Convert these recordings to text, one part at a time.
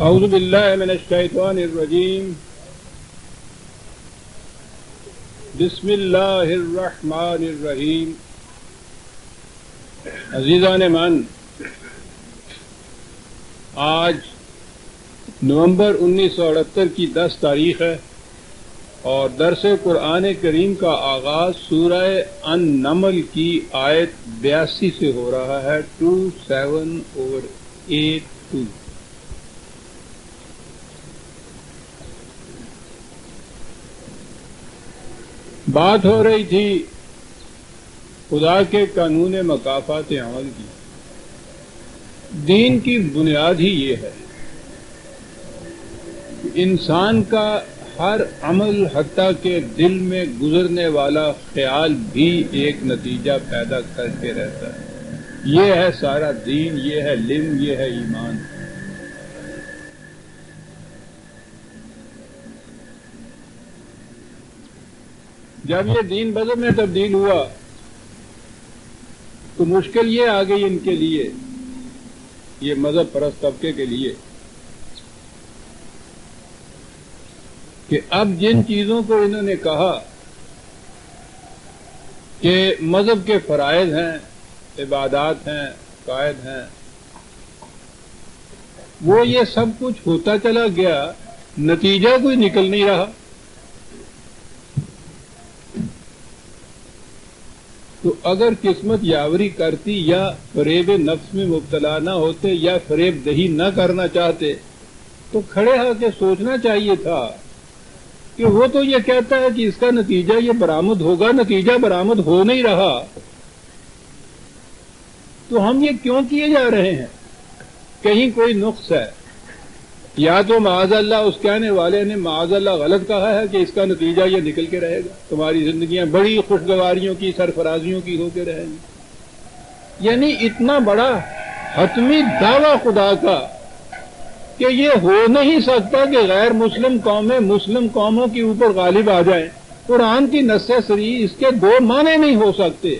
اعوذ باللہ من الشیطان الرجیم بسم اللہ الرحمن الرحیم. عزیزان من، آج نومبر 1978 کی 10 تاریخ ہے اور درس قرآن کریم کا آغاز سورہ النمل کی آیت 82 سے ہو رہا ہے. 27/82. بات ہو رہی تھی خدا کے قانون مکافات عمل کی. دین کی بنیاد ہی یہ ہے کہ انسان کا ہر عمل حتیٰ کہ دل میں گزرنے والا خیال بھی ایک نتیجہ پیدا کر کے رہتا ہے. یہ ہے سارا دین، یہ ہے علم، یہ ہے ایمان. جب یہ دین مذہب میں تبدیل ہوا تو مشکل یہ آ گئی ان کے لیے، یہ مذہب پرست طبقے کے لیے، کہ اب جن چیزوں کو انہوں نے کہا کہ مذہب کے فرائض ہیں، عبادات ہیں، قائد ہیں، وہ یہ سب کچھ ہوتا چلا گیا، نتیجہ کوئی نکل نہیں رہا. تو اگر قسمت یاوری کرتی یا فریب نفس میں مبتلا نہ ہوتے یا فریب دہی نہ کرنا چاہتے تو کھڑے ہو کے سوچنا چاہیے تھا کہ وہ تو یہ کہتا ہے کہ اس کا نتیجہ یہ برآمد ہوگا، نتیجہ برآمد ہو نہیں رہا، تو ہم یہ کیوں کیے جا رہے ہیں؟ کہیں کوئی نقص ہے، یا تو معاذ اللہ اس کہنے والے نے معاذ اللہ غلط کہا ہے کہ اس کا نتیجہ یہ نکل کے رہے گا، تمہاری زندگیاں بڑی خوشگواریوں کی، سرفرازیوں کی ہو کے رہیں گی. یعنی اتنا بڑا حتمی دعویٰ خدا کا کہ یہ ہو نہیں سکتا کہ غیر مسلم قومیں مسلم قوموں کے اوپر غالب آ جائیں. قرآن کی نص صریح اس کے دو معنی نہیں ہو سکتے.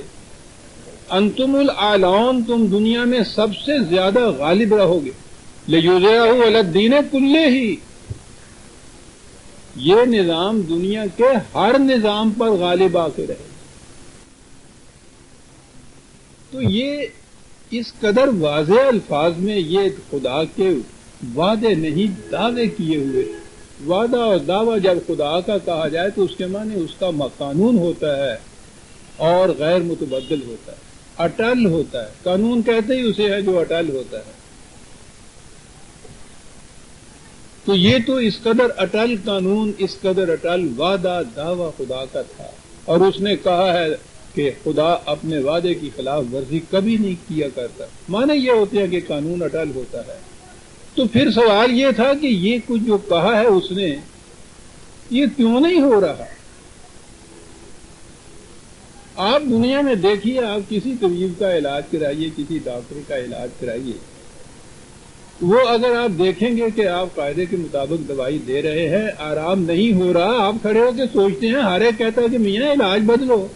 انتم الاعلون، تم دنیا میں سب سے زیادہ غالب رہو گے. لِیُظْہِرَہُ عَلَى الدِّینِ کُلِّہِ، یہ نظام دنیا کے ہر نظام پر غالب آ کے رہے. تو یہ اس قدر واضح الفاظ میں یہ خدا کے وعدے نہیں، دعوے کیے ہوئے. وعدہ اور دعویٰ جب خدا کا کہا جائے تو اس کے معنی اس کا قانون ہوتا ہے اور غیر متبدل ہوتا ہے، اٹل ہوتا ہے. قانون کہتے ہی اسے ہے جو اٹل ہوتا ہے. تو یہ تو اس قدر اٹل قانون، اس قدر اٹل وعدہ دعویٰ خدا کا تھا، اور اس نے کہا ہے کہ خدا اپنے وعدے کی خلاف ورزی کبھی نہیں کیا کرتا. معنی یہ ہوتے ہیں کہ قانون اٹل ہوتا ہے. تو پھر سوال یہ تھا کہ یہ کچھ جو کہا ہے اس نے، یہ کیوں نہیں ہو رہا؟ آپ دنیا میں دیکھیے، آپ کسی طبیب کا علاج کرائیے، کسی ڈاکٹر کا علاج کرائیے، وہ اگر آپ دیکھیں گے کہ آپ قاعدے کے مطابق دوائی دے رہے ہیں، آرام نہیں ہو رہا، آپ کھڑے ہو کے سوچتے ہیں، ہر ایک کہتا ہے کہ میاں علاج بدلو.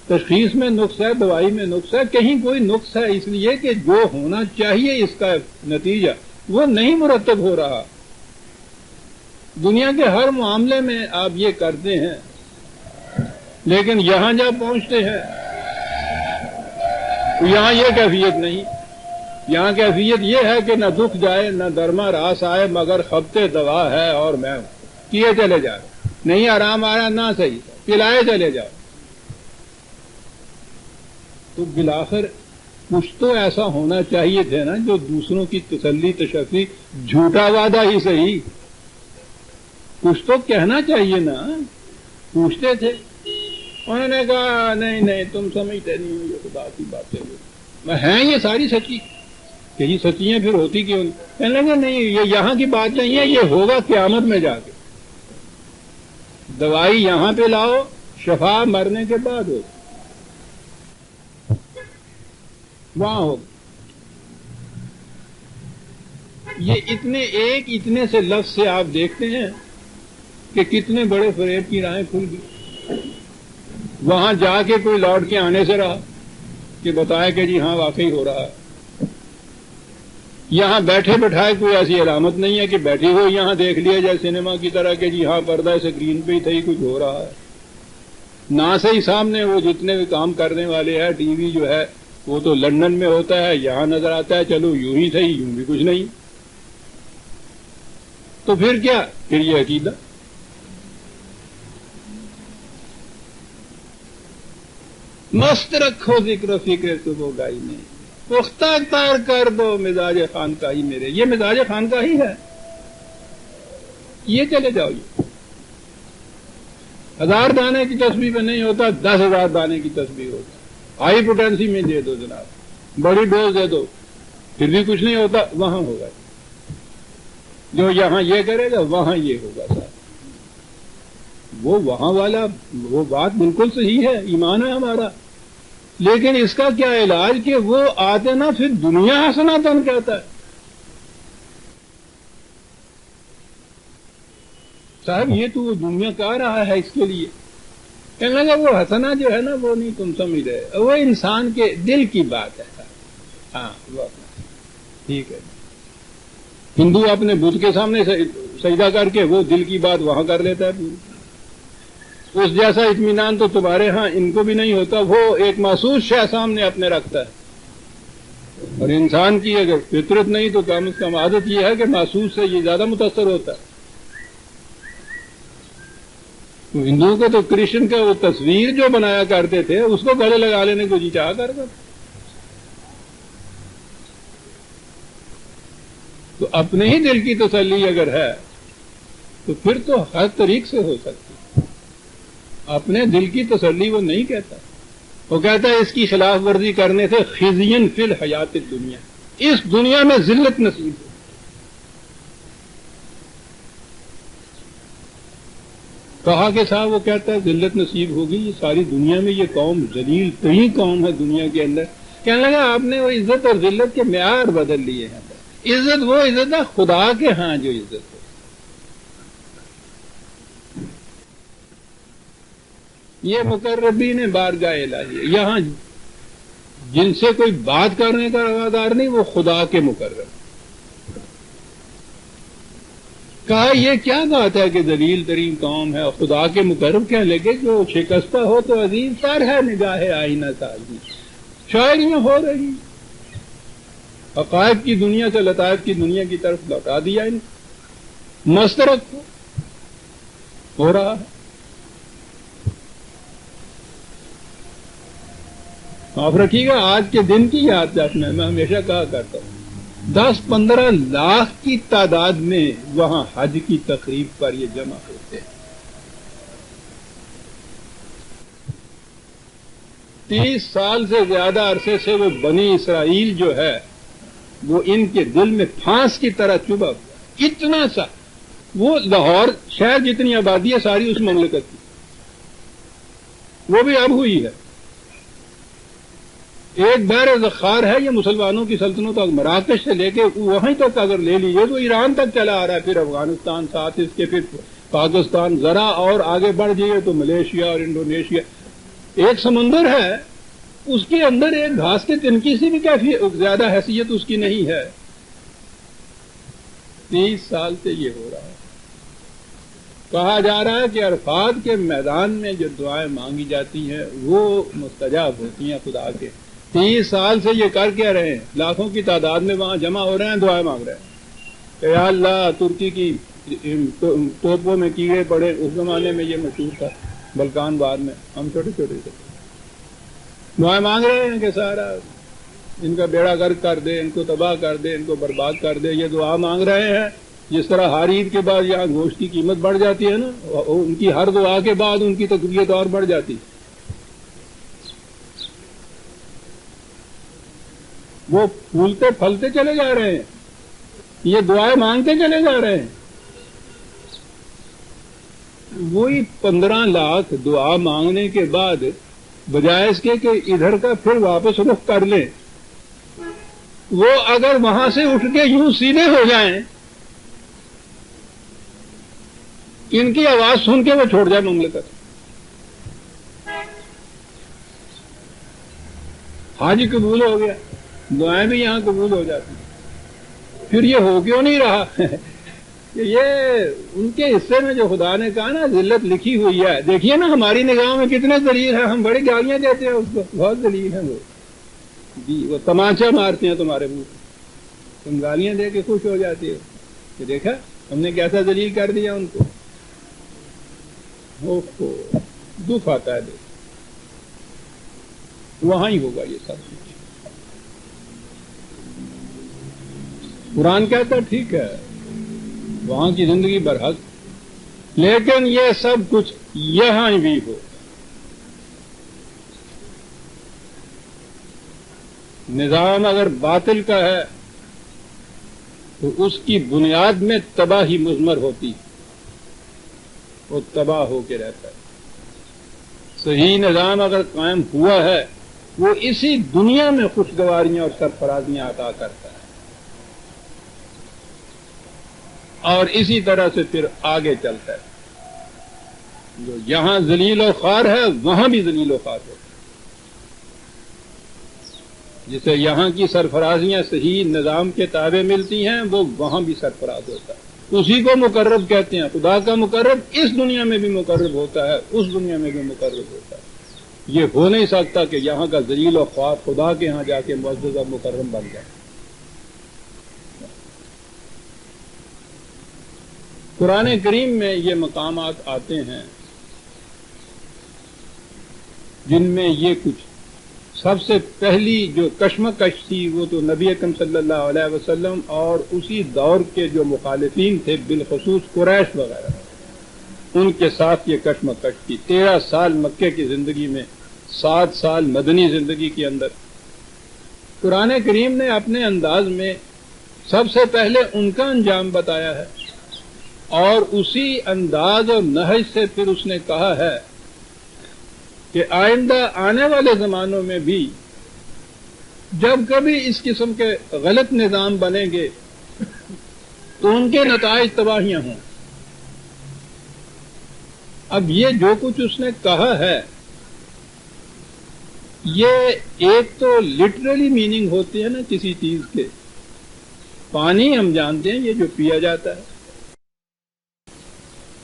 تشخیص میں نقص ہے، دوائی میں نقص ہے، کہیں کوئی نقص ہے، اس لیے کہ جو ہونا چاہیے اس کا نتیجہ وہ نہیں مرتب ہو رہا. دنیا کے ہر معاملے میں آپ یہ کرتے ہیں، لیکن یہاں جب پہنچتے ہیں تو یہاں یہ کیفیت نہیں. یہاں کیفیت یہ ہے کہ نہ دکھ جائے نہ درما راس آئے، مگر خبتے دوا ہے اور میں کیے چلے جائے. نہیں آرام آ رہا نہ صحیح، پلائے چلے جاؤ. تو بالآخر کچھ تو ایسا ہونا چاہیے تھے نا جو دوسروں کی تسلی تشفی، جھوٹا وعدہ ہی صحیح، کچھ تو کہنا چاہیے نا. پوچھتے تھے، انہوں نے کہا نہیں نہیں تم سمجھتے نہیں ہو، یہ خدا کی باتیں ہیں، یہ ساری سچی. کہ یہ سچی ہیں پھر ہوتی کیوں نہیں؟ کہنے لگے نہیں، یہ یہاں کی بات نہیں ہے، یہ ہوگا قیامت میں جا کے. دوائی یہاں پہ لاؤ، شفا مرنے کے بعد ہو، وہاں ہو. یہ اتنے سے لفظ سے آپ دیکھتے ہیں کہ کتنے بڑے فریب کی راہیں کھل گئی. وہاں جا کے کوئی لوٹ کے آنے سے رہا کہ بتایا کہ جی ہاں واقعی ہو رہا ہے. یہاں بیٹھے بٹھائے کوئی ایسی علامت نہیں ہے کہ بیٹھی ہو یہاں دیکھ لیا جائے سنیما کی طرح کہ جی ہاں پردہ اسکرین پہ ہی تھا ہی کچھ ہو رہا ہے. نہ سے ہی سامنے وہ جتنے بھی کام کرنے والے ہیں ٹی وی جو ہے وہ تو لندن میں ہوتا ہے یہاں نظر آتا ہے چلو یوں ہی صحیح یوں بھی کچھ نہیں. تو پھر کیا پھر یہ عقیدہ مست رکھو ذکر و فکر تو وہ گائی نہیں پختہ تار کر دو مزاج خانقاہی میرے. یہ مزاج خانقاہی ہے یہ چلے جاؤ. یہ 1000 دانے کی تسبیح میں نہیں ہوتا 10,000 دانے کی تسبیح ہوتا. ہائی پوٹینسی میں دے دو جناب بڑی ڈوز دے دو پھر بھی کچھ نہیں ہوتا. وہاں ہوگا جو یہاں یہ کرے گا وہاں یہ ہوگا صاحب. وہ وہاں والا وہ بات بالکل صحیح ہے ایمان ہے ہمارا لیکن اس کا کیا علاج کہ وہ آتے نا پھر دنیا حسناتن کہتا ہے. صاحب یہ تو وہ دنیا کہہ رہا ہے اس کے لیے کہنے لگا وہ حسنا جو ہے نا وہ نہیں تم سمجھ رہے وہ انسان کے دل کی بات ہے صاحب. ہاں وہ ٹھیک ہے. ہندو اپنے بدھ کے سامنے سجدہ کر کے وہ دل کی بات وہاں کر لیتا ہے پوری. اس جیسا اطمینان تو تمہارے ہاں ان کو بھی نہیں ہوتا. وہ ایک محسوس شے سامنے اپنے رکھتا ہے اور انسان کی اگر فطرت نہیں تو کم از کم عادت یہ ہے کہ محسوس سے یہ زیادہ متاثر ہوتا ہے. تو ہندوؤں کو تو کرشن کا وہ تصویر جو بنایا کرتے تھے اس کو گلے لگا لینے کو جی چاہ کرتا. تو اپنے ہی دل کی تسلی اگر ہے تو پھر تو ہر طریق سے ہو سکتی. اپنے دل کی تسلی وہ نہیں کہتا. وہ کہتا ہے اس کی خلاف ورزی کرنے سے خزین فی الحیات الدنیا اس دنیا میں ذلت نصیب ہو. کہا کہ صاحب وہ کہتا ہے ذلت نصیب ہوگی یہ ساری دنیا میں یہ قوم ذلیل ترین قوم ہے دنیا کے اندر. کہنے لگا آپ نے وہ عزت اور ذلت کے معیار بدل لیے ہیں. عزت وہ عزت ہے خدا کے ہاں جو عزت ہے. یہ مقربین بارگاہ الہی یہاں جن سے کوئی بات کرنے کا روادار نہیں وہ خدا کے مقرب. کہا یہ کیا بات ہے کہ ذلیل ترین قوم ہے اور خدا کے مقرب کہنے لگے جو شکستہ ہو تو عزیز تر ہے نگاہ آئینہ سازی. شاعریاں ہو رہی حقائق کی دنیا سے لطائف کی دنیا کی طرف لوٹا دیا ان مسترد ہو رہا ہے. آپ رکھیے گا آج کے دن کی یاد رکھنا میں ہمیشہ کہا کرتا ہوں 10-15 لاکھ کی تعداد میں وہاں حج کی تقریب پر یہ جمع ہوتے ہیں. 30 سال سے زیادہ عرصے سے وہ بنی اسرائیل جو ہے وہ ان کے دل میں پھانس کی طرح چبھا ہوا. اتنا سا وہ لاہور شہر جتنی آبادی ہے ساری اس مملکت کی وہ بھی اب ہوئی ہے. ایک بحر ذخار ہے یہ مسلمانوں کی سلطنت تک مراکش سے لے کے وہیں تک اگر لے لیجیے تو ایران تک چلا آ رہا ہے. پھر افغانستان ساتھ اس کے پھر پاکستان ذرا اور آگے بڑھ جائیے تو ملیشیا اور انڈونیشیا. ایک سمندر ہے اس کے اندر ایک گھاس کے تنکی سے بھی کافی زیادہ حیثیت اس کی نہیں ہے. 30 سال سے یہ ہو رہا ہے. کہا جا رہا ہے کہ عرفات کے میدان میں جو دعائیں مانگی جاتی ہیں وہ مستجاب ہوتی ہیں خدا کے. 30 سال سے یہ کر کے رہے ہیں لاکھوں کی تعداد میں وہاں جمع ہو رہے ہیں دعائیں مانگ رہے ہیں کہ یا اللہ ترکی کی توپوں میں کیڑے پڑے. اس زمانے میں یہ مشہور تھا بلکان وار میں ہم چھوٹے چھوٹے تھے. دعائیں مانگ رہے ہیں کہ سارا ان کا بیڑا غرق کر دے ان کو تباہ کر دے ان کو برباد کر دے. یہ دعا مانگ رہے ہیں. جس طرح ہر عید کے بعد یہاں گوشت کی قیمت بڑھ جاتی ہے نا ان کی ہر دعا کے بعد ان کی تقویت اور بڑھ جاتی ہے. وہ پھولتے پھلتے چلے جا رہے ہیں یہ دعائیں مانگتے چلے جا رہے ہیں. وہی 15 لاکھ دعا مانگنے کے بعد بجائے اس کے کہ ادھر کا پھر واپس رخ کر لیں وہ اگر وہاں سے اٹھ کے یوں سیدھے ہو جائیں ان کی آواز سن کے وہ چھوڑ جائے مملکت. حج قبول ہو گیا دعائیں بھی یہاں قبول ہو جاتی ہیں. پھر یہ ہو کیوں نہیں رہا؟ یہ ان کے حصے میں جو خدا نے کہا نا ذلت لکھی ہوئی ہے. دیکھیے نا ہماری نگاہوں میں کتنے ذلیل ہیں، ہم بڑی گالیاں دیتے ہیں اس کو، بہت ذلیل ہیں وہ جی. وہ تمانچہ مارتے ہیں تمہارے منہ پہ، تم گالیاں دے کے خوش ہو جاتی ہو کہ دیکھا ہم نے کیسا ذلیل کر دیا ان کو. دکھ آتا ہے دیکھ. وہاں ہی ہوگا یہ سب کچھ. قرآن کہتا ہے ٹھیک ہے وہاں کی زندگی برحق، لیکن یہ سب کچھ یہاں بھی ہو. نظام اگر باطل کا ہے تو اس کی بنیاد میں تباہی مضمر ہوتی، وہ تباہ ہو کے رہتا ہے. صحیح نظام اگر قائم ہوا ہے وہ اسی دنیا میں خوشگواریاں اور سرفرازیاں عطا کرتا ہے، اور اسی طرح سے پھر آگے چلتا ہے. جو یہاں ذلیل و خوار ہے وہاں بھی ذلیل و خوار ہے. جسے یہاں کی سرفرازیاں صحیح نظام کے تابع ملتی ہیں وہ وہاں بھی سرفراز ہوتا ہے. اسی کو مقرب کہتے ہیں. خدا کا مقرب اس دنیا میں بھی مقرب ہوتا ہے، اس دنیا میں بھی مقرب ہوتا ہے. یہ ہو نہیں سکتا کہ یہاں کا ذلیل و خوار خدا کے ہاں جا کے معزز اور مکرم بن جائے. قرآن کریم میں یہ مقامات آتے ہیں جن میں یہ کچھ. سب سے پہلی جو کشمکش تھی وہ تو نبی اکرم صلی اللہ علیہ وسلم اور اسی دور کے جو مخالفین تھے بالخصوص قریش وغیرہ، ان کے ساتھ یہ کشمکش تھی. 13 سال مکے کی زندگی میں، 7 سال مدنی زندگی کے اندر قرآن کریم نے اپنے انداز میں سب سے پہلے ان کا انجام بتایا ہے، اور اسی انداز اور نہج سے پھر اس نے کہا ہے کہ آئندہ آنے والے زمانوں میں بھی جب کبھی اس قسم کے غلط نظام بنیں گے تو ان کے نتائج تباہیاں ہوں. اب یہ جو کچھ اس نے کہا ہے یہ ایک تو لٹرلی میننگ ہوتے ہیں نا کسی چیز کے. پانی ہم جانتے ہیں یہ جو پیا جاتا ہے،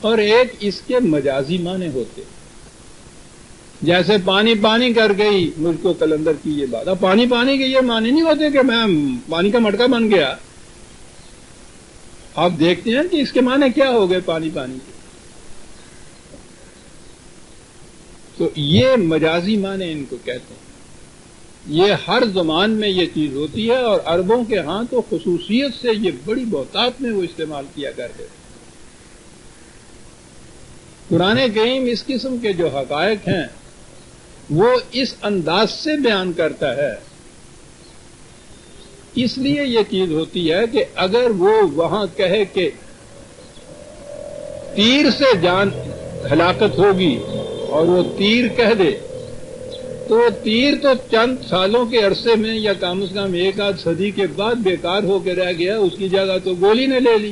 اور ایک اس کے مجازی معنی ہوتے ہیں. جیسے پانی پانی کر گئی مجھ کو کلندر کی یہ بات. اب پانی پانی کے یہ معنی نہیں ہوتے کہ میں پانی کا مٹکا بن گیا. آپ دیکھتے ہیں کہ اس کے معنی کیا ہو گئے پانی پانی کے. تو یہ مجازی معنی ان کو کہتے ہیں. یہ ہر زبان میں یہ چیز ہوتی ہے، اور عربوں کے ہاں تو خصوصیت سے یہ بڑی بہتات میں وہ استعمال کیا کرتے ہیں. قرآن کریم اس قسم کے جو حقائق ہیں وہ اس انداز سے بیان کرتا ہے. اس لیے یہ چیز ہوتی ہے کہ اگر وہ وہاں کہے کہ تیر سے جان ہلاکت ہوگی اور وہ تیر کہہ دے تو تیر تو چند سالوں کے عرصے میں یا کم از کم 1 آدھ صدی کے بعد بیکار ہو کے رہ گیا، اس کی جگہ تو گولی نے لے لی.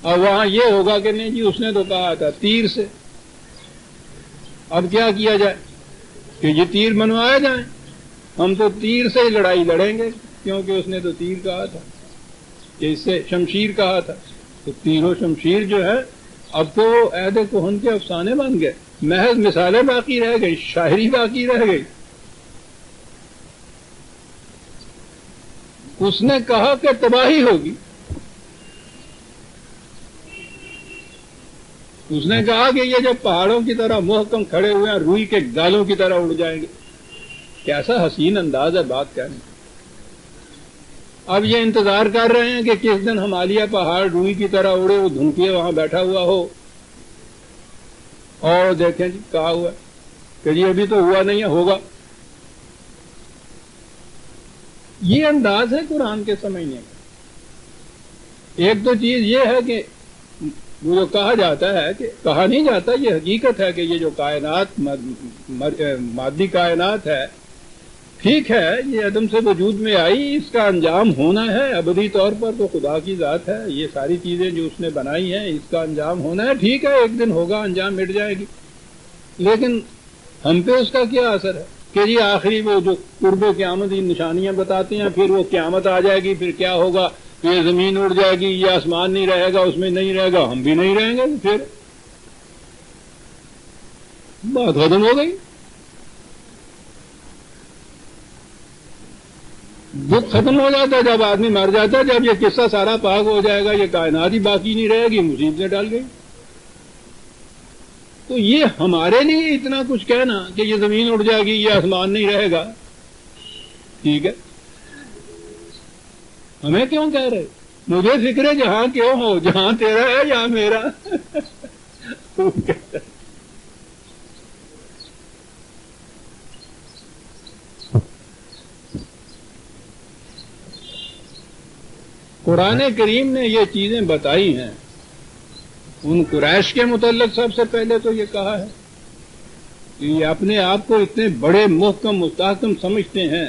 اور وہاں یہ ہوگا کہ نہیں جی اس نے تو کہا تھا تیر سے. اب کیا کیا جائے کہ یہ تیر بنوائے جائیں. ہم تو تیر سے ہی لڑائی لڑیں گے کیونکہ اس نے تو تیر کہا تھا، کہ اس سے شمشیر کہا تھا. تو تیر و شمشیر جو ہے اب تو عہد کہن کے افسانے بن گئے. محض مثالیں باقی رہ گئی، شاعری باقی رہ گئی. اس نے کہا کہ تباہی ہوگی. اس نے کہا کہ یہ جب پہاڑوں کی طرح محکم کھڑے ہوئے ہیں روئی کے گالوں کی طرح اڑ جائیں گے. کیسا حسین انداز ہے بات کرنے. اب یہ انتظار کر رہے ہیں کہ کس دن ہمالیہ پہاڑ روئی کی طرح اڑے، وہ دھنکیے وہاں بیٹھا ہوا ہو اور دیکھیں جی کہا ہوا کہ جی ابھی تو ہوا نہیں ہے، ہوگا. یہ انداز ہے قرآن کے سمجھنے کا. ایک تو چیز یہ ہے کہ وہ جو کہا جاتا ہے کہ کہا نہیں جاتا، یہ حقیقت ہے کہ یہ جو کائنات مادی کائنات ہے ٹھیک ہے، یہ عدم سے وجود میں آئی، اس کا انجام ہونا ہے. ابدی طور پر تو خدا کی ذات ہے، یہ ساری چیزیں جو اس نے بنائی ہیں اس کا انجام ہونا ہے. ٹھیک ہے ایک دن ہوگا، انجام مٹ جائے گی. لیکن ہم پہ اس کا کیا اثر ہے؟ کہ جی آخری وہ جو قرب قیامت کی نشانیاں بتاتے ہیں، پھر وہ قیامت آ جائے گی، پھر کیا ہوگا، یہ زمین اڑ جائے گی، یہ آسمان نہیں رہے گا، اس میں نہیں رہے گا، ہم بھی نہیں رہیں گے، پھر بات ختم ہو گئی، دکھ ختم ہو جاتا ہے جب آدمی مر جاتا ہے، جب یہ قصہ سارا پاک ہو جائے گا، یہ کائنات ہی باقی نہیں رہے گی، مصیبتیں ڈال گئی۔ تو یہ ہمارے لیے اتنا کچھ کہنا کہ یہ زمین اڑ جائے گی، یہ آسمان نہیں رہے گا، ٹھیک ہے، ہمیں کیوں کہہ رہے؟ مجھے فکر ہے جہاں کیوں ہو، جہاں تیرا ہے یا میرا۔ قرآن کریم نے یہ چیزیں بتائی ہیں، ان قریش کے متعلق سب سے پہلے تو یہ کہا ہے کہ یہ اپنے آپ کو اتنے بڑے محکم مستحکم سمجھتے ہیں،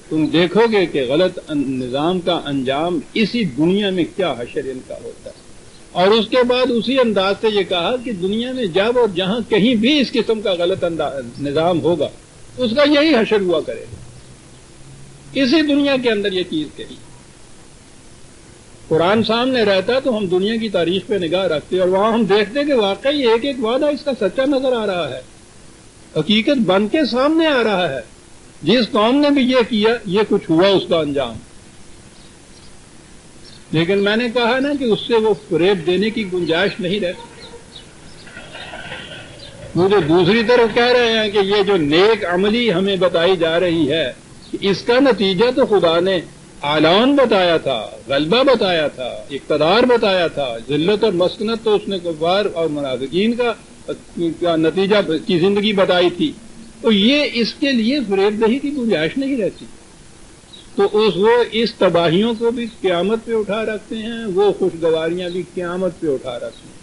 تم دیکھو گے کہ غلط نظام کا انجام اسی دنیا میں کیا حشر ان کا ہوتا ہے۔ اور اس کے بعد اسی انداز سے یہ کہا کہ دنیا میں جب اور جہاں کہیں بھی اس قسم کا غلط نظام ہوگا اس کا یہی حشر ہوا کرے گا، اسی دنیا کے اندر یہ چیز کہی۔ قرآن سامنے رہتا تو ہم دنیا کی تاریخ پہ نگاہ رکھتے اور وہاں ہم دیکھتے کہ واقعی ایک ایک وعدہ اس کا سچا نظر آ رہا ہے، حقیقت بن کے سامنے آ رہا ہے، جس قوم نے بھی یہ کیا یہ کچھ ہوا اس کا انجام۔ لیکن میں نے کہا نا کہ اس سے وہ فریب دینے کی گنجائش نہیں رہتی۔ وہ جو دوسری طرف کہہ رہے ہیں کہ یہ جو نیک عملی ہمیں بتائی جا رہی ہے اس کا نتیجہ تو خدا نے اعلان بتایا تھا، غلبہ بتایا تھا، اقتدار بتایا تھا، ذلت اور مسکنت تو اس نے کفار اور منافقین کا نتیجہ کی زندگی بتائی تھی، تو یہ اس کے لیے فریب دہی کی گنجائش نہیں رہتی۔ تو وہ اس تباہیوں کو بھی قیامت پہ اٹھا رکھتے ہیں، وہ خوشگواریاں بھی قیامت پہ اٹھا رکھتے ہیں۔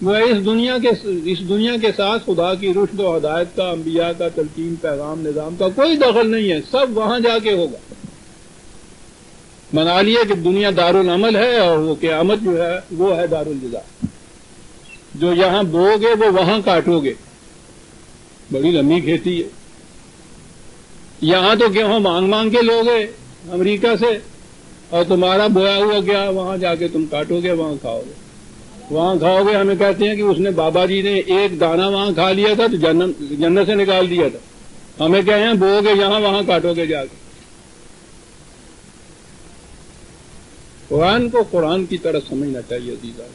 وہ اس دنیا کے ساتھ خدا کی رشد و ہدایت کا، انبیاء کا تلقین، پیغام، نظام کا کوئی دخل نہیں ہے، سب وہاں جا کے ہوگا۔ منا لیے کہ دنیا دارالعمل ہے اور وہ قیامت جو ہے وہ ہے دارالجزاء، جو یہاں بو گے وہ وہاں کاٹو گے۔ بڑی لمبی کھیتی ہے، یہاں تو گیہوں مانگ مانگ کے لوگے امریکہ سے، اور تمہارا بویا ہوا گیا وہاں جا کے تم کاٹو گے، وہاں کھاؤ گے، وہاں کھاؤ گے۔ ہمیں کہتے ہیں کہ اس نے بابا جی نے ایک دانہ وہاں کھا لیا تھا تو جنت سے نکال دیا تھا، ہمیں کہے ہیں بو گے یہاں، وہاں کاٹو گے جا کے۔ قرآن کو قرآن کی طرح سمجھنا چاہیے عزیزان،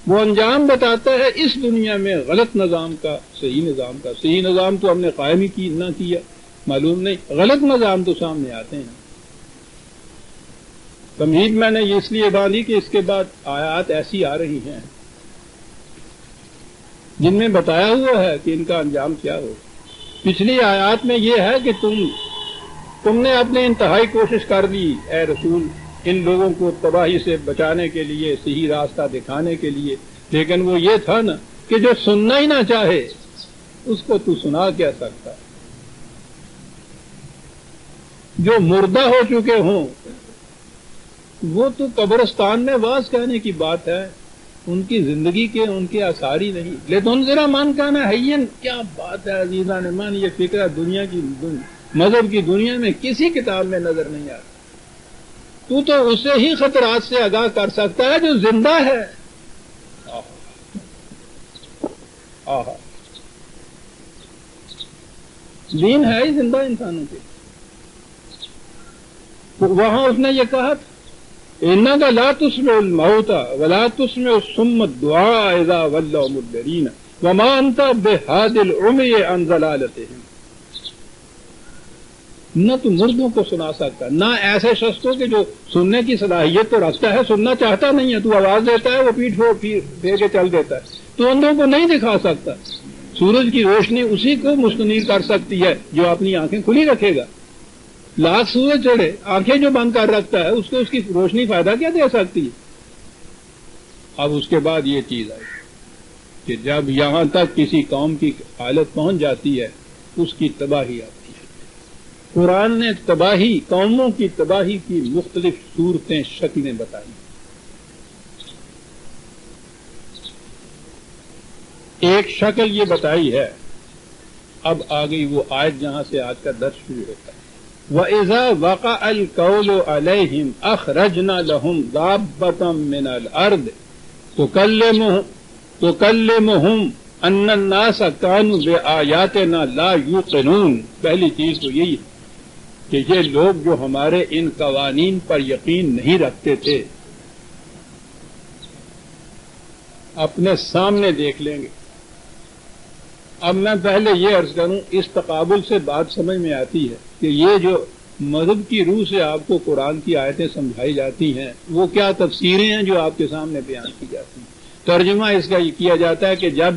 وہ انجام بتاتا ہے اس دنیا میں غلط نظام کا، صحیح نظام کا۔ صحیح نظام تو ہم نے قائم ہی نہ کیا، معلوم نہیں، غلط نظام تو سامنے آتے ہیں۔ تمہید میں نے یہ اس لیے باندھی کہ اس کے بعد آیات ایسی آ رہی ہیں جن میں بتایا ہوا ہے کہ ان کا انجام کیا ہو۔ پچھلی آیات میں یہ ہے کہ تم نے اپنے انتہائی کوشش کر دی اے رسول ان لوگوں کو تباہی سے بچانے کے لیے، صحیح راستہ دکھانے کے لیے، لیکن وہ یہ تھا نا کہ جو سننا ہی نہ چاہے اس کو تو سنا کیا سکتا ہے۔ جو مردہ ہو چکے ہوں وہ تو قبرستان میں واز کہنے کی بات ہے، ان کی زندگی کے ان کے آثار ہی نہیں۔ لیکن ذرا من کہنا ہے، کیا بات ہے عزیزان من، یہ فکر دنیا کی مذہب کی دنیا میں کسی کتاب میں نظر نہیں آتا۔ تو اسے ہی خطرات سے آگاہ کر سکتا ہے جو زندہ ہے۔ آہا، دین ہے ہی زندہ انسانوں کے۔ تو وہاں اس نے یہ کہا انک لا تسمع الموت ولا تسمع الصم الدعاء اذا ولوا مدبرین وما انت بہاد العمی عن ضلالتهم۔ نہ تو مردوں کو سنا سکتا، نہ ایسے شخص کو کہ جو سننے کی صلاحیت تو رکھتا ہے، سننا چاہتا نہیں ہے، تو آواز دیتا ہے وہ پیٹھ پھیر کے چل دیتا ہے، تو اندھوں کو نہیں دکھا سکتا۔ سورج کی روشنی اسی کو مستنیر کر سکتی ہے جو اپنی آنکھیں کھلی رکھے گا۔ لاکھ سورج چڑھے، آنکھیں جو بند کر رکھتا ہے اس کو اس کی روشنی فائدہ کیا دے سکتی ہے؟ اب اس کے بعد یہ چیز آئی کہ جب یہاں تک کسی قوم کی حالت پہنچ جاتی ہے اس کی تباہی آتی ہے۔ قرآن نے تباہی، قوموں کی تباہی کی مختلف صورتیں، شکلیں بتائی۔ ایک شکل یہ بتائی ہے اب آ گئی وہ آیت جہاں سے آج کا درس شروع ہوتا ہے. وَإِذَا وَقَعَ الْقَوْلُ عَلَيْهِمْ أَخْرَجْنَا لَهُمْ دَابَّةً مِّنَ الْأَرْضِ تُكَلِّمُهُمْ أَنَّ النَّاسَ كَانُوا بِآيَاتِنَا لَا يُوقِنُونَ. پہلی چیز تو یہی ہے کہ یہ لوگ جو ہمارے ان قوانین پر یقین نہیں رکھتے تھے اپنے سامنے دیکھ لیں گے. اب میں پہلے یہ عرض کروں اس تقابل سے بات سمجھ میں آتی ہے کہ یہ جو مذہب کی روح سے آپ کو قرآن کی آیتیں سمجھائی جاتی ہیں وہ کیا تفسیریں ہیں جو آپ کے سامنے بیان کی جاتی ہیں. ترجمہ اس کا یہ کیا جاتا ہے کہ جب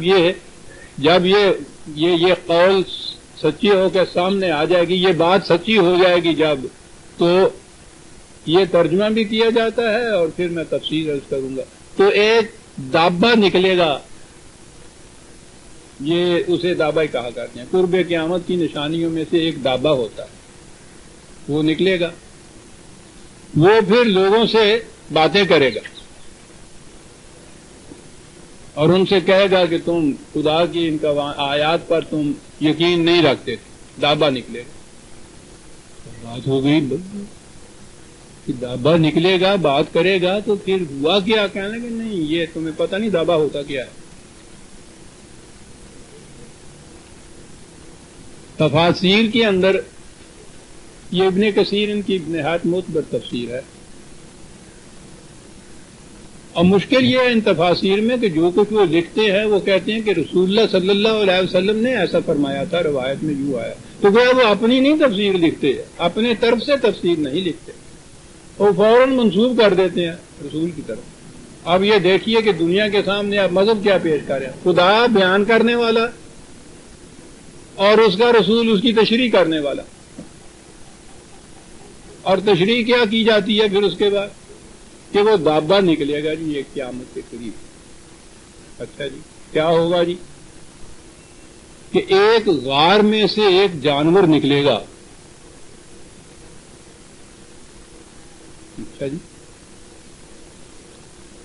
یہ قول سچی ہو کے سامنے آ جائے گی, یہ بات سچی ہو جائے گی جب, تو یہ ترجمہ بھی کیا جاتا ہے اور پھر میں تفسیر عرض کروں گا. تو ایک دابہ نکلے گا, یہ اسے دابہ ہی کہا کرتے ہیں. قرب قیامت کی نشانیوں میں سے ایک دابہ ہوتا ہے, وہ نکلے گا, وہ پھر لوگوں سے باتیں کرے گا اور ان سے کہے گا کہ تم خدا کی ان آیات پر تم یقین نہیں رکھتے تھے. دابہ نکلے گا, بات ہو گئی کہ دابہ نکلے گا, بات کرے گا, تو پھر ہوا کیا؟ کہنے کہ نہیں یہ تمہیں پتہ نہیں دابہ ہوتا کیا ہے. تفاسیر کے اندر یہ ابن کثیر ان کی نہایت معتبر تفسیر ہے, اور مشکل یہ ہے ان تفاسیر میں کہ جو کچھ وہ لکھتے ہیں وہ کہتے ہیں کہ رسول اللہ صلی اللہ علیہ وسلم نے ایسا فرمایا تھا, روایت میں یوں آیا. تو وہ اپنی نہیں تفسیر لکھتے, اپنے طرف سے تفسیر نہیں لکھتے, وہ فوراً منسوب کر دیتے ہیں رسول کی طرف. اب یہ دیکھیے کہ دنیا کے سامنے آپ مذہب کیا پیش کر رہے ہیں, خدا بیان کرنے والا اور اس کا رسول اس کی تشریح کرنے والا, اور تشریح کیا کی جاتی ہے پھر اس کے بعد کہ وہ دابہ نکلے گا جی یہ قیامت کے قریب. اچھا جی کیا ہوگا جی کہ ایک غار میں سے ایک جانور نکلے گا. اچھا جی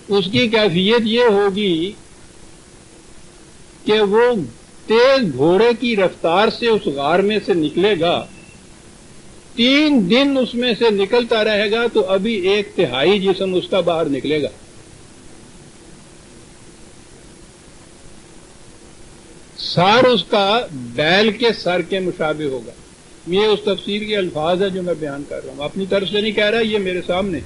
اس کی کیفیت یہ ہوگی کہ وہ تیز گھوڑے کی رفتار سے اس غار میں سے نکلے گا, 3 دن اس میں سے نکلتا رہے گا تو ابھی 1/3 جسم اس کا باہر نکلے گا. سر اس کا بیل کے سر کے مشابہ ہوگا. یہ اس تفسیر کے الفاظ ہے جو میں بیان کر رہا ہوں, اپنی طرف سے نہیں کہہ رہا, یہ میرے سامنے.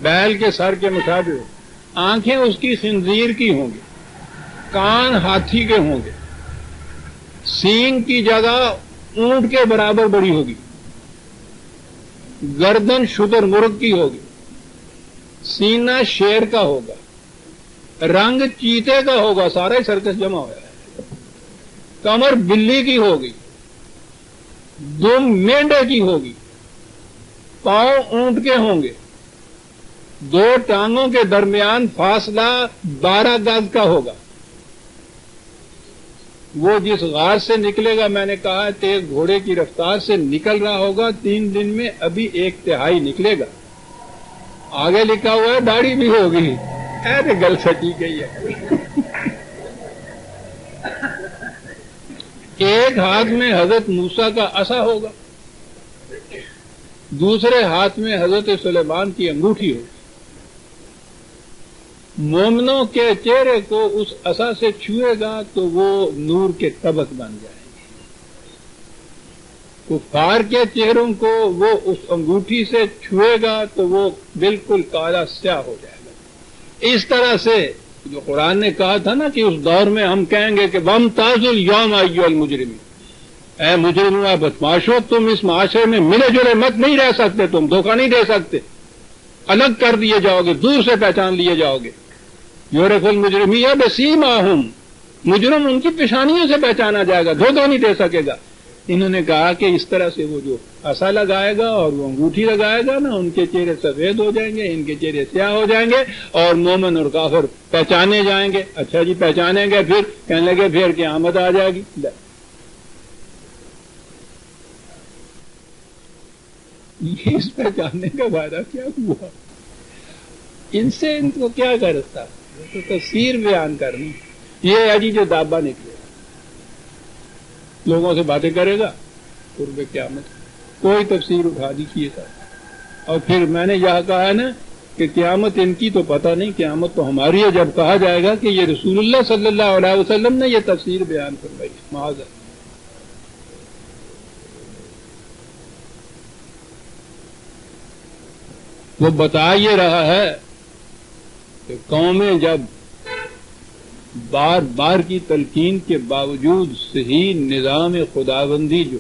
بیل کے سر کے مشابہ ہوگا, آنکھیں اس کی خنزیر کی ہوں گی, کان ہاتھی کے ہوں گے, سینگ کی جگہ اونٹ کے برابر بڑی ہوگی, گردن شتر مرغ کی ہوگی, سینہ شیر کا ہوگا, رنگ چیتے کا ہوگا, سارا ہی سرکس جمع ہوا ہے, کمر بلی کی ہوگی, دم مینڈے کی ہوگی, پاؤں اونٹ کے ہوں گے, 2 ٹانگوں کے درمیان فاصلہ 12 گز کا ہوگا. وہ جس غار سے نکلے گا میں نے کہا تیز گھوڑے کی رفتار سے نکل رہا ہوگا, 3 دن میں ابھی 1/3 نکلے گا. آگے لکھا ہوا ہے داڑھی بھی ہوگی. ارے گل سچی گئی ہے. ایک ہاتھ میں حضرت موسیٰ کا عصا ہوگا, دوسرے ہاتھ میں حضرت سلیمان کی انگوٹھی ہوگی. مومنوں کے چہرے کو اس عصا سے چھوئے گا تو وہ نور کے طبق بن جائیں گے, کفار کے چہروں کو وہ اس انگوٹھی سے چھوئے گا تو وہ بالکل کالا سیاہ ہو جائے گا. اس طرح سے جو قرآن نے کہا تھا نا کہ اس دور میں ہم کہیں گے کہ وَامْتَازُوا الْيَوْمَ أَيُّهَا الْمُجْرِمُونَ, اے مجرموں بدماشو تم اس معاشرے میں ملے جلے مت نہیں رہ سکتے, تم دھوکہ نہیں دے سکتے, الگ کر دیے جاؤ گے, دور سے پہچان لیے جاؤ گے. یعرف المجرمین بسیماہم, مجرم ان کی پیشانیوں سے پہچانا جائے گا, دھوکہ نہیں دے سکے گا. انہوں نے کہا کہ اس طرح سے وہ جو عصا لگائے گا اور وہ انگوٹھی لگائے گا نا, ان کے چہرے سفید ہو جائیں گے, ان کے چہرے سیاہ ہو جائیں گے, اور مومن اور کافر پہچانے جائیں گے. اچھا جی پہچانیں گے, پھر کہنے لگے پھر قیامت آ جائے گی. اس پہچاننے کا فائدہ کیا ہوا؟ ان سے ان کو کیا غرض تھا؟ تو تفسیر بیان کرنی. یہ ہے جی جو دابہ نکلے, لوگوں سے باتیں کرے گا قرب قیامت، کوئی تفسیر اٹھا دی کیے گا. اور پھر میں نے یہ کہا ہے نا کہ قیامت ان کی تو پتہ نہیں، قیامت تو ہماری ہے جب کہا جائے گا کہ یہ رسول اللہ صلی اللہ علیہ وسلم نے یہ تفسیر بیان فرمائی. معاذ اللہ. وہ بتا یہ رہا ہے کہ قومیں جب بار بار کی تلقین کے باوجود صحیح نظام خداوندی جو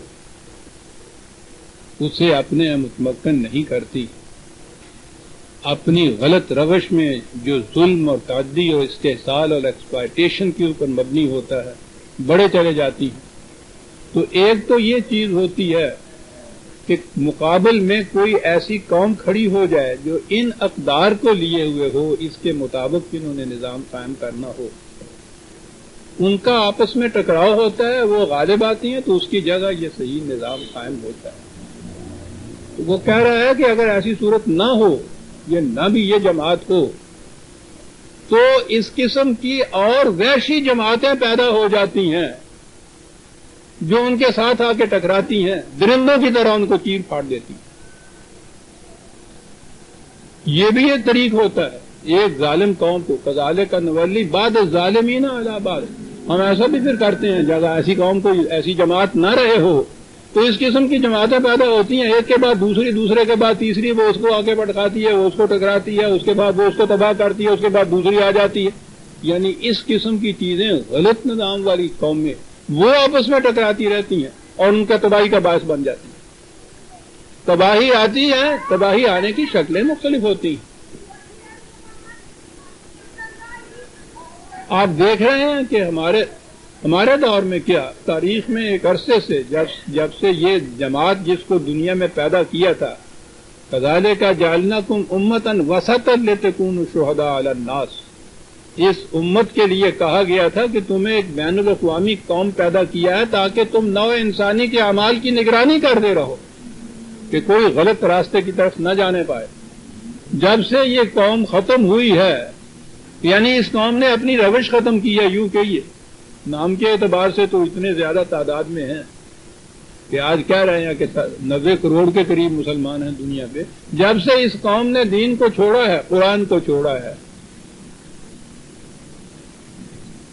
اسے اپنے متمکن نہیں کرتی، اپنی غلط روش میں جو ظلم اور تعدی اور استحصال اور ایکسپلائٹیشن کے اوپر مبنی ہوتا ہے بڑے چلے جاتی ہیں، تو ایک تو یہ چیز ہوتی ہے کہ مقابل میں کوئی ایسی قوم کھڑی ہو جائے جو ان اقدار کو لیے ہوئے ہو، اس کے مطابق انہوں نے نظام قائم کرنا ہو. ان کا آپس میں ٹکراؤ ہوتا ہے، وہ غالب آتی ہیں تو اس کی جگہ یہ صحیح نظام قائم ہوتا ہے. تو وہ کہہ رہا ہے کہ اگر ایسی صورت نہ ہو، یہ نہ بھی یہ جماعت ہو، تو اس قسم کی اور وحشی جماعتیں پیدا ہو جاتی ہیں جو ان کے ساتھ آ کے ٹکراتی ہیں، درندوں کی طرح ان کو چیر پھاڑ دیتی ہیں. یہ بھی ایک طریق ہوتا ہے ایک ظالم قوم کو کذالک نولی بعض الظالمین علی بعض. ہم ایسا بھی پھر کرتے ہیں، جگہ ایسی قوم کو ایسی جماعت نہ رہے ہو تو اس قسم کی جماعتیں پیدا ہوتی ہیں، ایک کے بعد دوسری، دوسرے کے بعد تیسری، وہ اس کو آگے پٹکاتی ہے، وہ اس کو ٹکراتی ہے، اس کے بعد وہ اس کو تباہ کرتی ہے، اس کے بعد دوسری آ جاتی ہے. یعنی اس قسم کی چیزیں غلط نظام والی قوم میں وہ آپس میں ٹکراتی رہتی ہیں اور ان کا تباہی کا باعث بن جاتی ہیں. تباہی آتی ہے، تباہی آنے کی شکلیں مختلف ہوتی ہیں. آپ دیکھ رہے ہیں کہ ہمارے دور میں کیا تاریخ میں ایک عرصے سے جب سے یہ جماعت جس کو دنیا میں پیدا کیا تھا، کذالک جعلناکم امۃ وسطا لتکونوا شہداء علی الناس، اس امت کے لیے کہا گیا تھا کہ تمہیں ایک بین الاقوامی قوم پیدا کیا ہے تاکہ تم نوع انسانی کے اعمال کی نگرانی کرتے رہو کہ کوئی غلط راستے کی طرف نہ جانے پائے. جب سے یہ قوم ختم ہوئی ہے، یعنی اس قوم نے اپنی روش ختم کی ہے، یوں کہیے نام کے اعتبار سے تو اتنے زیادہ تعداد میں ہیں کہ آج کہہ رہے ہیں کہ 90 کروڑ کے قریب مسلمان ہیں دنیا پہ. جب سے اس قوم نے دین کو چھوڑا ہے، قرآن کو چھوڑا ہے،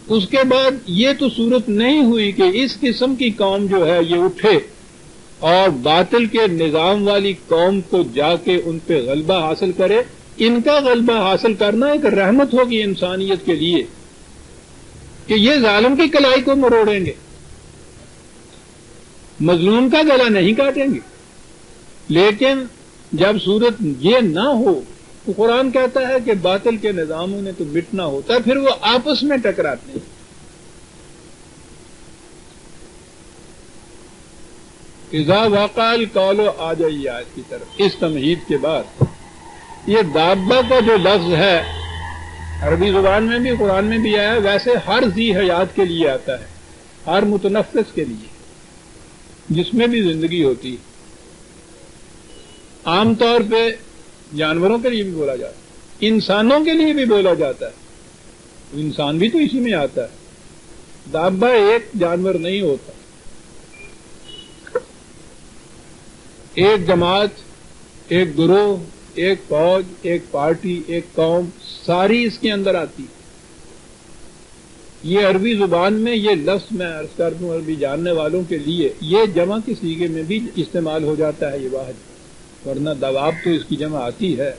اس کے بعد یہ تو صورت نہیں ہوئی کہ اس قسم کی قوم جو ہے یہ اٹھے اور باطل کے نظام والی قوم کو جا کے ان پہ غلبہ حاصل کرے. ان کا غلبہ حاصل کرنا ایک رحمت ہوگی انسانیت کے لیے کہ یہ ظالم کی کلائی کو مروڑیں گے، مظلوم کا گلا نہیں کاٹیں گے. لیکن جب صورت یہ نہ ہو تو قرآن کہتا ہے کہ باطل کے نظاموں نے تو مٹنا ہوتا ہے، پھر وہ آپس میں ٹکراتے ہیں. اذا وقع القول آ جائیے آج کی طرف. اس تمہید کے بعد یہ دابہ کا جو لفظ ہے عربی زبان میں بھی قرآن میں بھی آیا ہے، ویسے ہر ذی حیات کے لیے آتا ہے، ہر متنفس کے لیے جس میں بھی زندگی ہوتی ہے. عام طور پہ جانوروں کے لیے بھی بولا جاتا ہے، انسانوں کے لیے بھی بولا جاتا ہے. انسان بھی تو اسی میں آتا ہے. دابہ ایک جانور نہیں ہوتا، ایک جماعت، ایک گروہ، ایک فوج، ایک پارٹی، ایک قوم، ساری اس کے اندر آتی. یہ عربی زبان میں یہ لفظ میں عرض کر دوں عربی جاننے والوں کے لیے، یہ جمع کے صیغے میں بھی استعمال ہو جاتا ہے یہ واحد، ورنہ دواب تو اس کی جمع آتی ہے.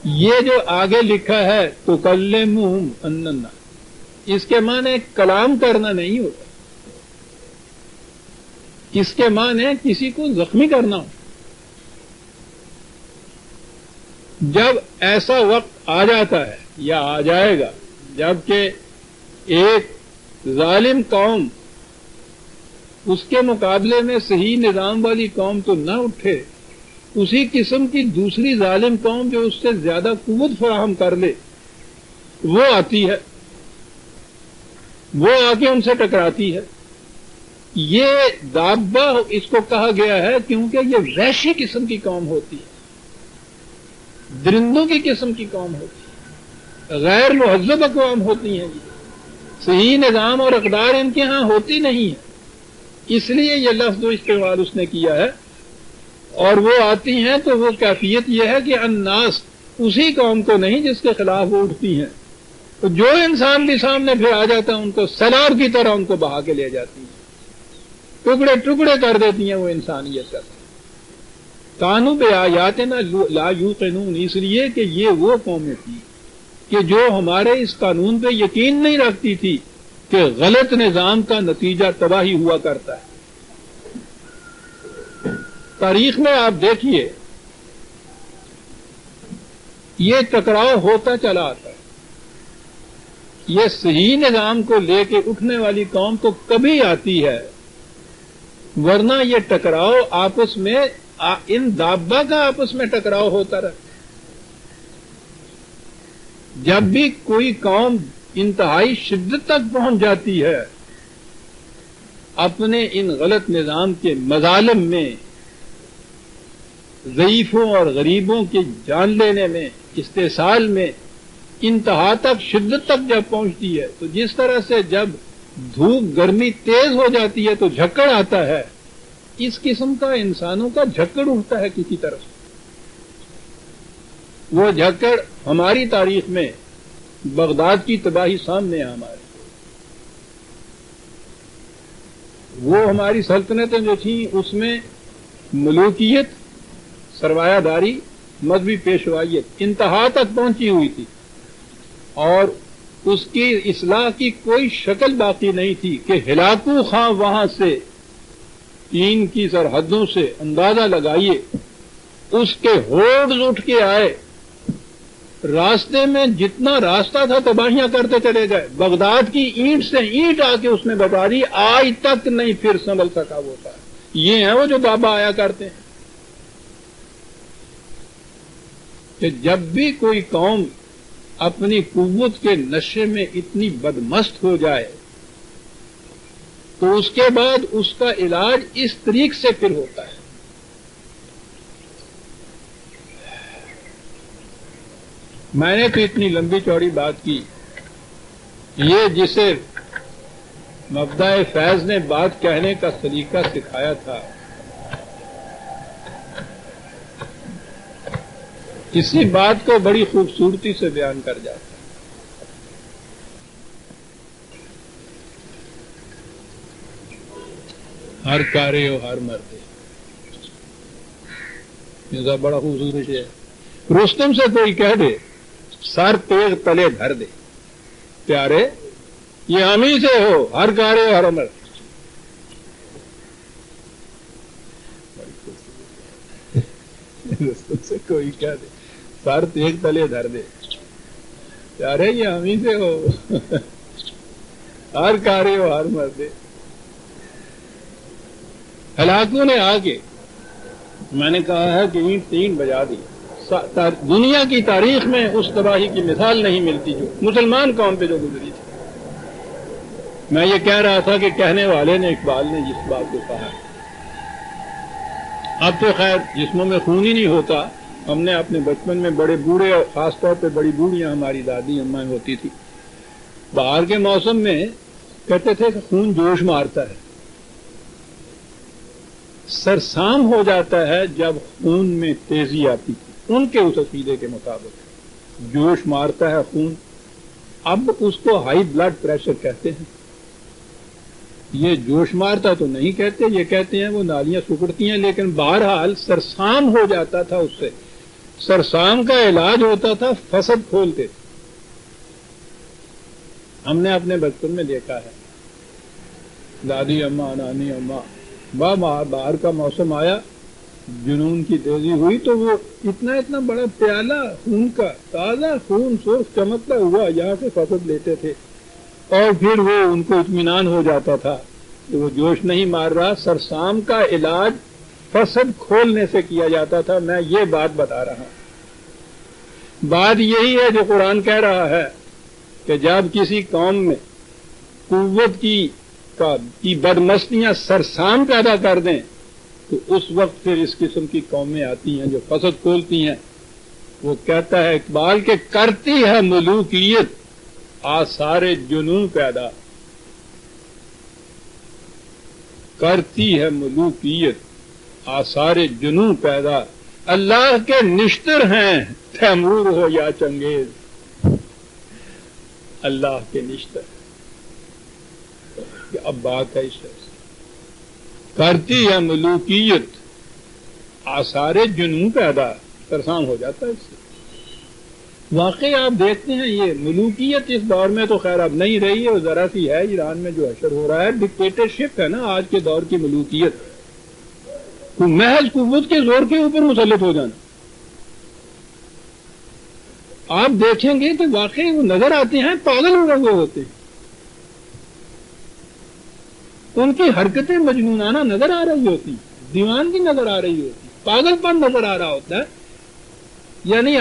یہ جو آگے لکھا ہے تکلمہم الناس، اس کے معنی کلام کرنا نہیں ہوتا، اس کے معنی کسی کو زخمی کرنا ہو. جب ایسا وقت آ جاتا ہے یا آ جائے گا جبکہ ایک ظالم قوم اس کے مقابلے میں صحیح نظام والی قوم تو نہ اٹھے، اسی قسم کی دوسری ظالم قوم جو اس سے زیادہ قوت فراہم کر لے وہ آتی ہے، وہ آ کے ان سے ٹکراتی ہے. یہ دابہ اس کو کہا گیا ہے کیونکہ یہ وحشی قسم کی قوم ہوتی ہے، درندوں کی قسم کی قوم ہوتی ہے، غیر مہذب اقوام ہوتی ہیں. صحیح نظام اور اقدار ان کے ہاں ہوتی نہیں ہے، اس لیے یہ لفظ استعمال اس نے کیا ہے۔ اور وہ آتی ہیں تو وہ کیفیت یہ ہے کہ الناس اسی قوم کو نہیں جس کے خلاف وہ اٹھتی ہیں، تو جو انسان بھی سامنے پھر آ جاتا ہے ان کو سیلاب کی طرح ان کو بہا کے لے جاتی ہیں، ٹکڑے ٹکڑے کر دیتی ہیں وہ انسانیت کا۔ کانوا بآیاتنا لا یوقنون، اس لیے کہ یہ وہ قومیں تھی کہ جو ہمارے اس قانون پہ یقین نہیں رکھتی تھی کہ غلط نظام کا نتیجہ تباہی ہوا کرتا ہے۔ تاریخ میں آپ دیکھیے یہ ٹکراؤ ہوتا چلا آتا ہے، یہ صحیح نظام کو لے کے اٹھنے والی قوم تو کبھی آتی ہے، ورنہ یہ ٹکراؤ آپس میں ان دابہ کا آپس میں ٹکراؤ ہوتا رہتا۔ جب بھی کوئی قوم انتہائی شدت تک پہنچ جاتی ہے اپنے ان غلط نظام کے مظالم میں، ضعیفوں اور غریبوں کی جان لینے میں، استحصال میں، انتہا تک شدت تک جب پہنچتی ہے تو جس طرح سے جب دھوپ گرمی تیز ہو جاتی ہے تو جھکڑ آتا ہے، اس قسم کا انسانوں کا جھکڑ اٹھتا ہے کسی طرف۔ وہ جھکڑ ہماری تاریخ میں بغداد کی تباہی سامنے ہے ہمارے، وہ ہماری سلطنتیں جو تھیں اس میں ملوکیت، سرمایہ داری، مذہبی پیشوائیت انتہا تک پہنچی ہوئی تھی، اور اس کی اصلاح کی کوئی شکل باقی نہیں تھی کہ ہلاکو خاں وہاں سے چین کی سرحدوں سے اندازہ لگائیے اس کے ہوڑز اٹھ کے آئے، راستے میں جتنا راستہ تھا تباہیاں کرتے چلے گئے، بغداد کی اینٹ سے اینٹ آ کے اس نے بتا دی، آج تک نہیں پھر سنبھل سکا وہ تھا۔ یہ ہیں وہ جو بابا آیا کرتے ہیں کہ جب بھی کوئی قوم اپنی قوت کے نشے میں اتنی بدمست ہو جائے تو اس کے بعد اس کا علاج اس طریق سے پھر ہوتا ہے۔ میں نے تو اتنی لمبی چوڑی بات کی، یہ جسے مبدأ فیض نے بات کہنے کا سلیقہ سکھایا تھا، اسی بات کو بڑی خوبصورتی سے بیان کر جاتا ہے۔ ہر کارے ہو ہر مردے، یہ بڑا خوبصورت ہے۔ رستم سے کوئی کہہ دے سر تیغ تلے دھر دے، پیارے یہ ہم ہی سے ہو، ہر کارے ہو ہر مرد۔ رستم سے کوئی کہہ دے سر تیغ تلے دھر دے، پیارے یہ ہم ہی سے ہو، ہر کارے ہو ہر مردے۔ ہلاکوں نے آ کے میں نے کہا ہے کہ اینٹ تین بجا دی، دنیا کی تاریخ میں اس تباہی کی مثال نہیں ملتی جو مسلمان قوم پہ جو گزری تھی۔ میں یہ کہہ رہا تھا کہ کہنے والے نے، اقبال نے جس بات کو کہا، اب تو خیر جسموں میں خون ہی نہیں ہوتا، ہم نے اپنے بچپن میں بڑے بوڑھے اور خاص طور پہ بڑی بوڑھیاں ہماری دادی اماں ہوتی تھی، باہر کے موسم میں کہتے تھے کہ خون جوش مارتا ہے، سرسام ہو جاتا ہے جب خون میں تیزی آتی تھی، ان کے اس عقیدے کے مطابق جوش مارتا ہے خون۔ اب اس کو ہائی بلڈ پریشر کہتے ہیں، یہ جوش مارتا تو نہیں کہتے، یہ کہتے ہیں وہ نالیاں سکڑتی ہیں، لیکن بہرحال سرسام ہو جاتا تھا، اس سے سرسام کا علاج ہوتا تھا فسد کھولتے تھے۔ ہم نے اپنے بچپن میں دیکھا ہے، دادی اماں، نانی اماں، باہر کا موسم آیا، جنون کی تیزی ہوئی تو وہ اتنا بڑا پیالہ خون کا، تازہ خون سرخ چمکتا ہوا یہاں سے فسد لیتے تھے، اور پھر وہ ان کو اطمینان ہو جاتا تھا کہ وہ جوش نہیں مار رہا، سرسام کا علاج فسد کھولنے سے کیا جاتا تھا۔ میں یہ بات بتا رہا ہوں، بات یہی ہے جو قرآن کہہ رہا ہے کہ جب کسی قوم میں قوت کی بدمستیاں سرسام پیدا کر دیں تو اس وقت پھر اس قسم کی قومیں آتی ہیں جو فسد کھولتی ہیں۔ وہ کہتا ہے اقبال کہ کرتی ہے ملوکیت آثار جنوں پیدا، کرتی ہے ملوکیت آثار جنوں پیدا، اللہ کے نشتر ہیں تیمور ہو یا چنگیز، اللہ کے نشتر۔ اب بات ہے اس سے کرتی ہے ملوکیت آثار جنوں پیدا، ترسام ہو جاتا ہے اس سے۔ واقعی آپ دیکھتے ہیں یہ ملوکیت اس دور میں تو خیر اب نہیں رہی ہے، ذرا سی ہے ایران میں جو اشر ہو رہا ہے، ڈکٹیٹرشپ ہے نا آج کے دور کی ملوکیت، محض قوت کے زور کے اوپر مسلط ہو جانا۔ آپ دیکھیں گے کہ واقعی وہ نظر آتے ہیں پاگل ہوئے ہوتے ہیں، ان کی حرکتیں مجنونانہ نظر آ رہی ہوتی، دیوانگی نظر آ رہی ہوتی، پاگل پن نظر آ رہا ہوتا ہے۔ یعنی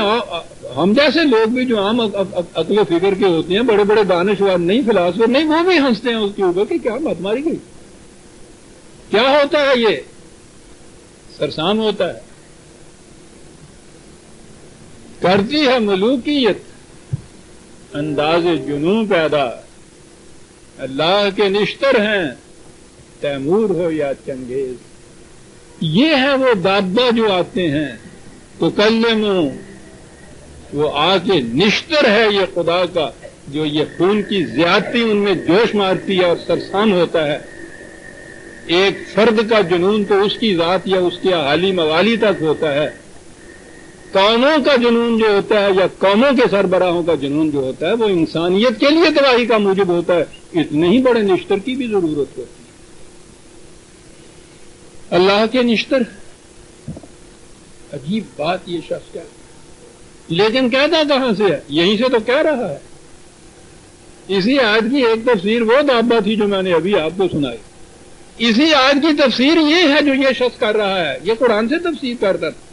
ہم جیسے لوگ بھی جو عام عقل و فکر کے ہوتے ہیں، بڑے بڑے دانشور نہیں، فلاسفر نہیں، وہ بھی ہنستے ہیں اس کے اوپر کہ کیا مت ماری گئی، کیا ہوتا ہے، یہ سرسام ہوتا ہے۔ کرتی ہے ملوکیت انداز جنوں پیدا، اللہ کے نشتر ہیں تیمور ہو یا چنگیز۔ یہ ہے وہ دابا جو آتے ہیں تو کلموں، وہ آ کے نشتر ہے یہ خدا کا، جو یہ خون کی زیادتی ان میں جوش مارتی ہے اور سرسام ہوتا ہے۔ ایک فرد کا جنون تو اس کی ذات یا اس کے اہالی موالی تک ہوتا ہے، قوموں کا جنون جو ہوتا ہے یا قوموں کے سربراہوں کا جنون جو ہوتا ہے وہ انسانیت کے لیے تباہی کا موجب ہوتا ہے۔ اتنے ہی بڑے نشتر کی بھی ضرورت ہوتی ہے، اللہ کے نشتر۔ عجیب بات یہ شخص کیا، لیکن کہتا کہاں سے ہے؟ یہیں سے تو کہہ رہا ہے۔ اسی آیت کی ایک تفسیر وہ دابا تھی جو میں نے ابھی آپ کو سنائی، اسی آیت کی تفسیر یہ ہے جو یہ شخص کر رہا ہے، یہ قرآن سے تفسیر کرتا تھا۔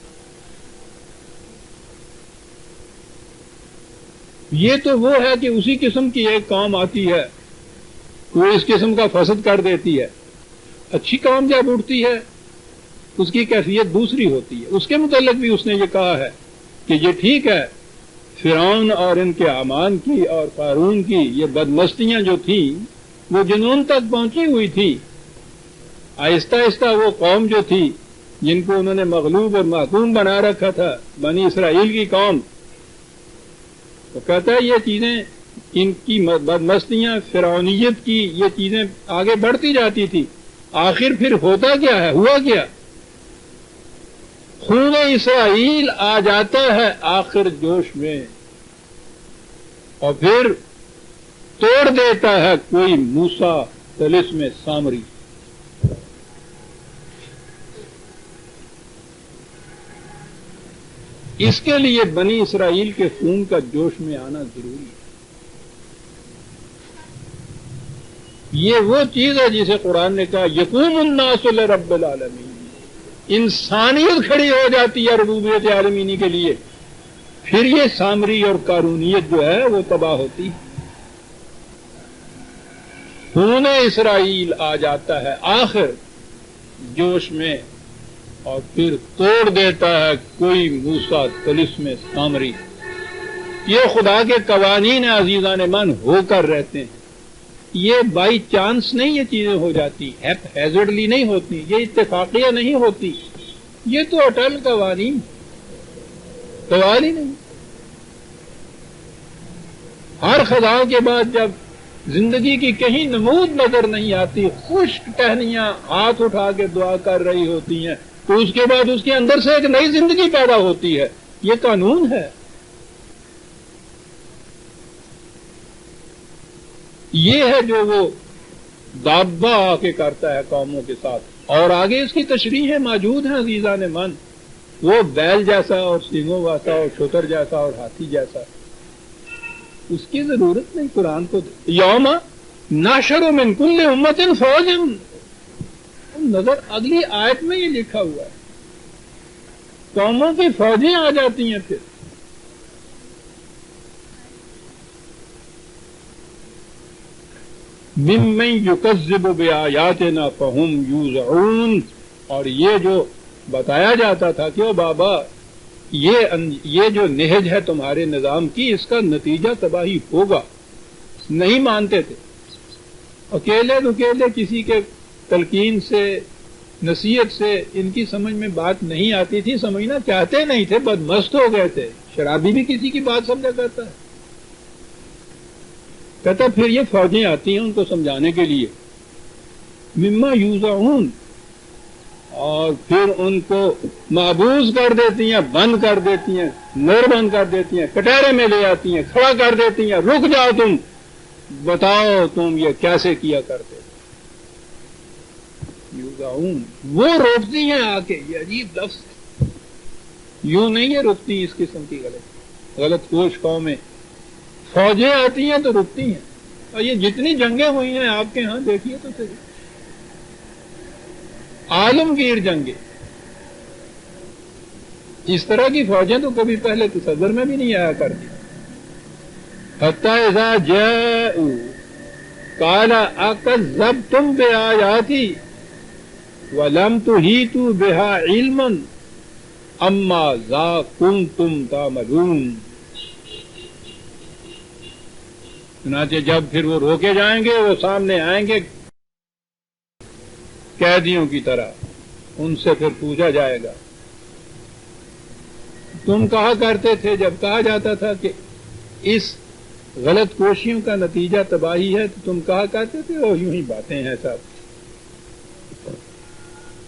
یہ تو وہ ہے کہ اسی قسم کی ایک قوم آتی ہے، وہ اس قسم کا فساد کر دیتی ہے، اچھی قوم جب اٹھتی ہے اس کی کیفیت دوسری ہوتی ہے۔ اس کے متعلق بھی اس نے یہ کہا ہے کہ یہ ٹھیک ہے، فرعون اور ان کے حامان کی اور قارون کی یہ بدمستیاں جو تھیں وہ جنون تک پہنچی ہوئی تھی۔ آہستہ آہستہ وہ قوم جو تھی جن کو انہوں نے مغلوب اور محکوم بنا رکھا تھا، بنی اسرائیل کی قوم، تو کہتا ہے یہ چیزیں، ان کی بدمستیاں، فرعونیت کی یہ چیزیں آگے بڑھتی جاتی تھی۔ آخر پھر ہوتا کیا ہے، ہوا کیا؟ خون اسرائیل آ جاتا ہے آخر جوش میں، اور پھر توڑ دیتا ہے کوئی موسیٰ طلسم سامری۔ اس کے لیے بنی اسرائیل کے خون کا جوش میں آنا ضروری ہے۔ یہ وہ چیز ہے جسے قرآن نے کہا یقوم الناس لرب العالمین، انسانیت کھڑی ہو جاتی ہے ربوبیت عالمینی کے لیے، پھر یہ سامری اور قارونیت جو ہے وہ تباہ ہوتی ہے۔ خون اسرائیل آ جاتا ہے آخر جوش میں، اور پھر توڑ دیتا ہے کوئی موسیٰ طلسم سامری۔ یہ خدا کے قوانین عزیزان من ہو کر رہتے ہیں، یہ بائی چانس نہیں یہ چیزیں ہو جاتی، ہیزرڈلی نہیں ہوتی، یہ اتفاقیہ نہیں ہوتی، یہ تو اٹل قوانین، سوال ہی نہیں۔ ہر خدا کے بعد جب زندگی کی کہیں نمود نظر نہیں آتی، خشک ٹہنیاں ہاتھ اٹھا کے دعا کر رہی ہوتی ہیں، تو اس کے بعد اس کے اندر سے ایک نئی زندگی پیدا ہوتی ہے۔ یہ قانون ہے۔ یہ ہے جو وہ دابا آ کے کرتا ہے قوموں کے ساتھ، اور آگے اس کی تشریحیں موجود ہیں عزیزان من۔ وہ بیل جیسا اور سینگوں واسا اور شتر جیسا اور ہاتھی جیسا، اس کی ضرورت نہیں قرآن کو۔ یوم نحشر من کل امت فوجا، نظر اگلی آیت میں یہ لکھا ہوا ہے، قوموں کی فوجیں آ جاتی ہیں۔ پھر ممن یکذب بآیاتنا فہم یوزعون، اور یہ جو بتایا جاتا تھا کہ او بابا یہ جو نہج ہے تمہارے نظام کی، اس کا نتیجہ تباہی ہوگا، نہیں مانتے تھے، اکیلے کسی کے تلقین سے، نصیحت سے ان کی سمجھ میں بات نہیں آتی تھی، سمجھنا چاہتے نہیں تھے، بدمست ہو گئے تھے۔ شرابی بھی کسی کی بات سمجھا کرتا ہے، کہتا پھر یہ فوجیں آتی ہیں ان کو سمجھانے کے لیے، مما یوزعون، اور پھر ان کو محبوس کر دیتی ہیں، بند کر دیتی ہیں، مور بند کر دیتی ہیں، کٹہرے میں لے آتی ہیں، کھڑا کر دیتی ہیں، رک جاؤ تم، بتاؤ تم یہ کیسے کیا کرتے۔ یوزعون، وہ روکتی ہیں آ کے، یہ عجیب لفظ ہے، یوں نہیں ہے رکتی اس قسم کی غلط کوش قومیں، فوجیں آتی ہیں تو رکتی ہیں۔ اور یہ جتنی جنگیں ہوئی ہیں آپ کے ہاں دیکھیے تو صحیح، عالمگیر جنگیں، اس طرح کی فوجیں تو کبھی پہلے تصور میں بھی نہیں آیا کرتی۔ حتی اذا جاءوا قال اکذبتم بآیاتی ولم تحیطوا بها علما اما ذا کنتم تعملون۔ چنانچہ جب پھر وہ روکے جائیں گے، وہ سامنے آئیں گے قیدیوں کی طرح، ان سے پھر پوچھا جائے گا تم کہا کرتے تھے، جب کہا جاتا تھا کہ اس غلط کوششوں کا نتیجہ تباہی ہے تو تم کہا کرتے تھے اور یوں ہی باتیں ہیں صاحب۔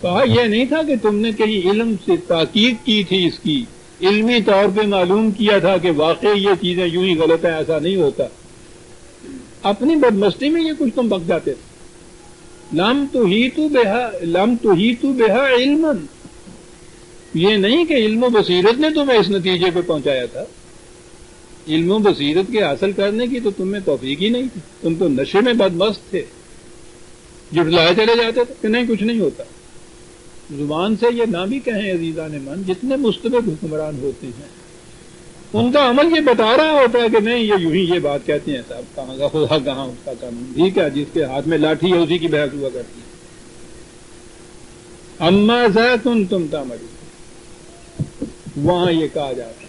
کہا یہ نہیں تھا کہ تم نے کہیں علم سے تحقیق کی تھی، اس کی علمی طور پہ معلوم کیا تھا کہ واقعی یہ چیزیں یوں ہی غلط ہیں، ایسا نہیں ہوتا، اپنی بدمستی میں یہ کچھ تم بک جاتے تھے۔ لم تحیطوا بها علما، یہ نہیں کہ علم و بصیرت نے تمہیں اس نتیجے پہ پہنچایا تھا، علم و بصیرت کے حاصل کرنے کی تو تم میں توفیق ہی نہیں تھی، تم تو نشے میں بدمست تھے، جھٹلائے چلے جاتے تھے کہ نہیں کچھ نہیں ہوتا۔ زبان سے یہ نہ بھی کہیں عزیزان من، جتنے مستبد حکمران ہوتے ہیں ان کا عمل یہ بتا رہا ہوتا ہے کہ نہیں یہ یوں ہی یہ بات کہتے ہیں صاحب، کہاں کا خدا کہاں اس کا قانون، ٹھیک ہے، جس کے ہاتھ میں لاٹھی ہے اسی کی بحث ہوا کرتی ہے۔ اما ذا کنتم تعملون، وہاں یہ کہا جاتا ہے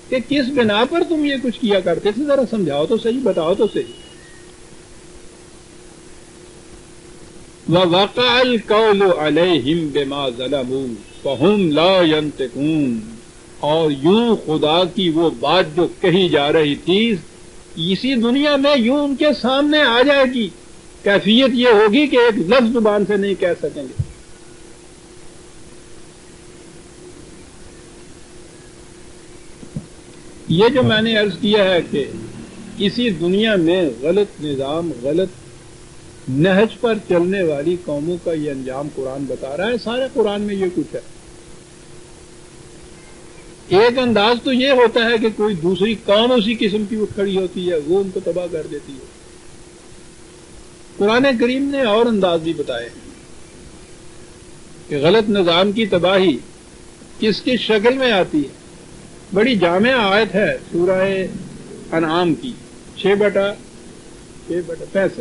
کہ کس بنا پر تم یہ کچھ کیا کرتے تھے، ذرا سمجھاؤ تو صحیح، بتاؤ تو صحیح۔ وَوَقَعَ الْقَوْلُ عَلَيْهِمْ بِمَا ظَلَمُوا فَهُمْ لَا يَنطِقُونَ، اور یوں خدا کی وہ بات جو کہی جا رہی تھی اسی دنیا میں یوں ان کے سامنے آ جائے گی، کیفیت یہ ہوگی کہ ایک لفظ زبان سے نہیں کہہ سکیں گے۔ یہ جو میں نے عرض کیا ہے کہ اسی دنیا میں غلط نظام، غلط نہج پر چلنے والی قوموں کا یہ انجام قرآن بتا رہا ہے، سارے قرآن میں یہ کچھ ہے۔ ایک انداز تو یہ ہوتا ہے کہ کوئی دوسری قوم اسی قسم کی اٹھ کھڑی ہوتی ہے، وہ ان کو تباہ کر دیتی ہے۔ قرآن کریم نے اور انداز بھی بتائے کہ غلط نظام کی تباہی کس کس شکل میں آتی ہے۔ بڑی جامع آیت ہے سورہ انعام کی 6/65،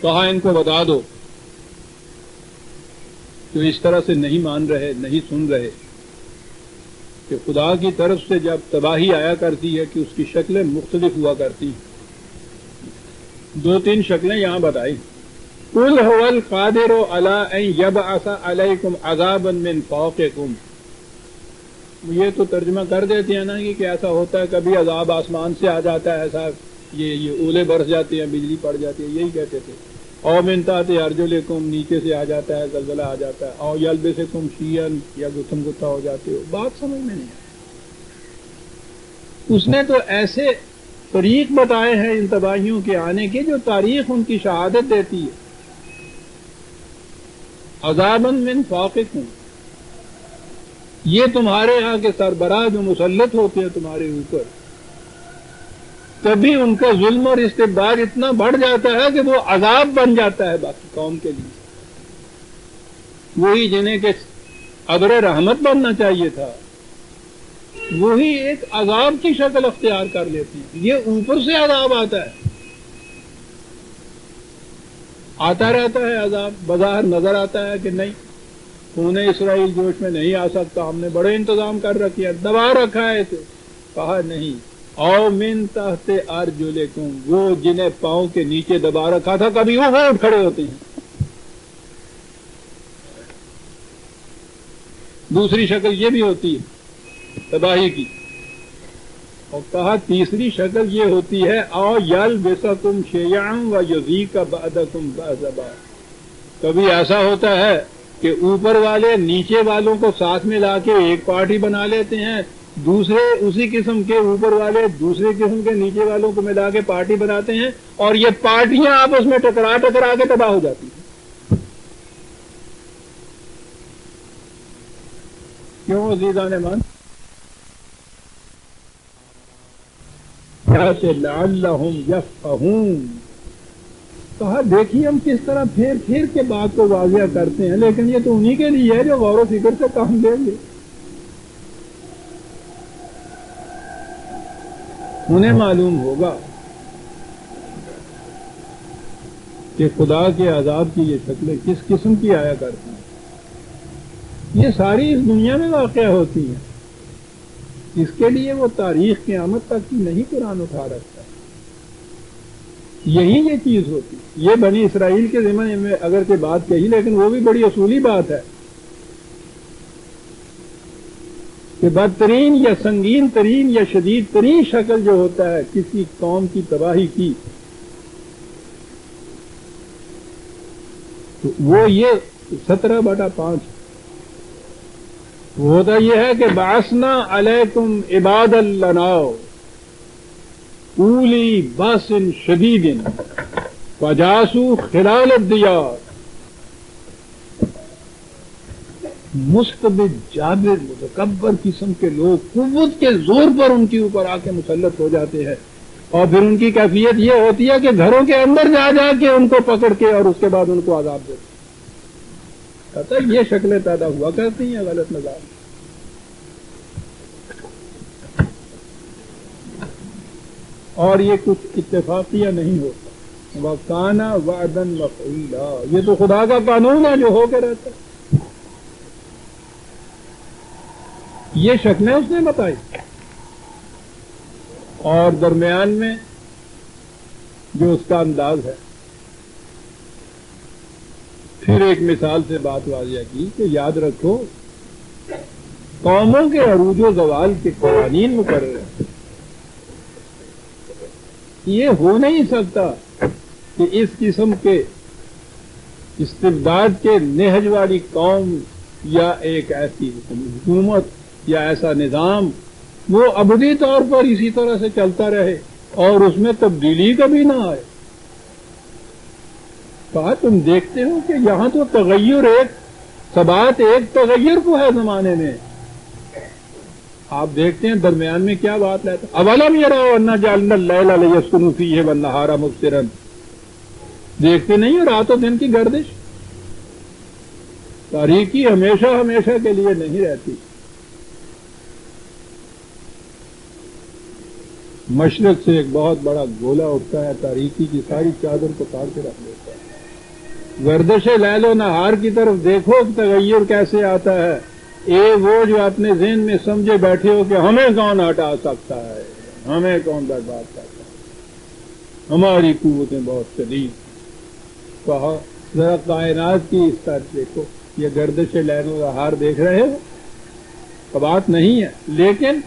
کہا ان کو بتا دو جو اس طرح سے نہیں مان رہے، نہیں سن رہے، کہ خدا کی طرف سے جب تباہی آیا کرتی ہے کہ اس کی شکلیں مختلف ہوا کرتی ہیں۔ 2-3 شکلیں یہاں بتائی۔ قُلْ هُوَ الْقَادِرُ عَلَىٰ أَن يَبْعَثَ عَلَيْكُمْ عَذَابًا مِّن فَوْقِكُمْ، یہ تو ترجمہ کر دیتے ہیں نا کہ ایسا ہوتا ہے کبھی عذاب آسمان سے آ جاتا ہے، ایسا یہ اولے برس جاتے ہیں، بجلی پڑ جاتی ہے، یہی کہتے تھے۔ او من تحت ارجلکم، نیچے سے آ جاتا ہے، زلزلہ آ جاتا ہے۔ او یلبسکم شیئا، یا گتھم گتھا ہو جاتے ہو۔ بات سمجھ میں نہیں آئی۔ اس نے تو ایسے طریق بتائے ہیں ان تباہیوں کے آنے کے جو تاریخ ان کی شہادت دیتی ہے۔ عذابا من فوقکم، یہ تمہارے ہاں کے سربراہ جو مسلط ہوتے ہیں تمہارے اوپر، کبھی ان کا ظلم اور استبداد اتنا بڑھ جاتا ہے کہ وہ عذاب بن جاتا ہے باقی قوم کے لیے۔ وہی جنہیں کہ ابر رحمت بننا چاہیے تھا، وہی ایک عذاب کی شکل اختیار کر لیتی ہے۔ یہ اوپر سے عذاب آتا ہے، آتا رہتا ہے عذاب، بظاہر نظر آتا ہے کہ نہیں خون اسرائیل جوش میں نہیں آ سکتا، ہم نے بڑے انتظام کر رکھے ہیں، دبا رکھا ہے اسے، کہا نہیں، او من تحت ارجلکم، وہ جنہیں پاؤں کے نیچے دبا رکھا تھا کبھی وہ اٹھ کھڑے ہوتے ہیں۔ دوسری شکل یہ بھی ہوتی ہے تباہی کی، اور کہا تیسری شکل یہ ہوتی ہے او یلبسکم شیعا ویذیق بعضکم بعضا، کبھی ایسا ہوتا ہے کہ اوپر والے نیچے والوں کو ساتھ میں لا کے ایک پارٹی بنا لیتے ہیں، دوسرے اسی قسم کے اوپر والے دوسرے قسم کے نیچے والوں کو ملا کے پارٹی بناتے ہیں، اور یہ پارٹیاں آپس میں ٹکرا کے تباہ ہو جاتی ہیں۔ کیوں عزیزان من؟ لعلہم یفقہون، کہا دیکھیے ہم کس طرح پھیر پھیر کے بات کو واضح کرتے ہیں، لیکن یہ تو انہی کے لیے ہے جو غور و فکر سے کام لیں گے۔ انہیں معلوم ہوگا کہ خدا کے عذاب کی یہ شکلیں کس قسم کی آیا کرتی ہیں، یہ ساری اس دنیا میں واقع ہوتی ہیں، اس کے لیے وہ تاریخ قیامت تک کی نہیں قرآن اٹھا رکھتا، یہی یہ چیز ہوتی۔ یہ بنی اسرائیل کے ذمہ میں اگر کوئی بات کہی، لیکن وہ بھی بڑی اصولی بات ہے کہ بدترین یا سنگین ترین یا شدید ترین شکل جو ہوتا ہے کسی قوم کی تباہی کی، تو وہ یہ 17/5 ہوتا یہ ہے کہ بعثنا علیکم عباد لنا اولی باس شدید فجاسوا خلال الدیار، مستبد جابر متکبر قسم کے لوگ قوت کے زور پر ان کے اوپر آ کے مسلط ہو جاتے ہیں، اور پھر ان کی کیفیت یہ ہوتی ہے کہ گھروں کے اندر جا جا کے ان کو پکڑ کے اور اس کے بعد ان کو عذاب دیتے ہیں۔ پتہ یہ شکلیں پیدا ہوا کرتی ہیں غلط نظام۔ اور یہ کچھ اتفاقیہ نہیں ہوتا، وَكَانَ وَعْدًا مَفْعُولًا، یہ تو خدا کا قانون ہے جو ہو کے رہتا ہے۔ یہ شکلیں اس نے بتائی، اور درمیان میں جو اس کا انداز ہے، پھر ایک مثال سے بات واضح کی کہ یاد رکھو قوموں کے عروج و زوال کے قوانین مقرر ہیں، یہ ہو نہیں سکتا کہ اس قسم کے استبداد کے نہج والی قوم یا ایک ایسی حکومت یا ایسا نظام وہ ابدی طور پر اسی طرح سے چلتا رہے اور اس میں تبدیلی کبھی نہ آئے۔ کہا تم دیکھتے ہو کہ یہاں تو تغیر ایک ثبات ایک تغیر کو ہے زمانے میں، آپ دیکھتے ہیں درمیان میں کیا بات لاتا اولم یروا انا جعلنا اللیل لیسکنوا فیہ والنہار مبصرا، دیکھتے نہیں ہو رات و دن کی گردش، تاریکی ہمیشہ ہمیشہ کے لیے نہیں رہتی، مشرق سے ایک بہت بڑا گولا اٹھتا ہے، تاریکی کی ساری چادر کو تاڑ کے رکھ دیتا ہے۔ گردش لیل و نہار کی طرف دیکھو تغیر کیسے آتا ہے، وہ جو اپنے ذہن میں سمجھے بیٹھے ہو کہ ہمیں کون ہٹا سکتا ہے، ہمیں کون برباد کرتا ہے، ہماری قوتیں بہت شدید۔ کہا ذرا کائنات کی اس طرف دیکھو، یہ گردش لیل و نہار دیکھ رہے ہو، بات نہیں ہے، لیکن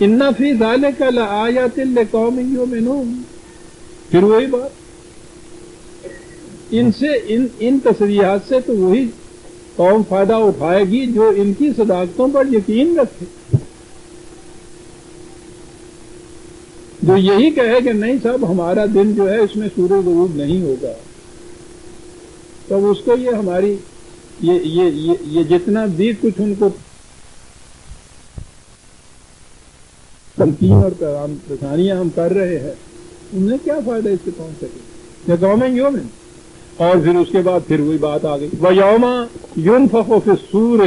ان فی ذالک لآیات لقوم یؤمنون، پھر وہی بات، ان تصریحات سے تو وہی قوم فائدہ اٹھائے گی جو ان کی صداقتوں پر یقین رکھے، جو یہی کہے کہ نہیں صاحب ہمارا دن جو ہے اس میں سورج غروب نہیں ہوگا، تب اس کو یہ ہماری یہ جتنا بھی کچھ ان کو تلقین اور پیغام رسانیاں ہم کر رہے ہیں، انہیں کیا فائدہ اس سے پہنچ سکے، یا قوم یومن۔ اور پھر اس کے بعد پھر وہی بات آ گئی وَيَوْمَ يُنفَخُ فِي الصُّورِ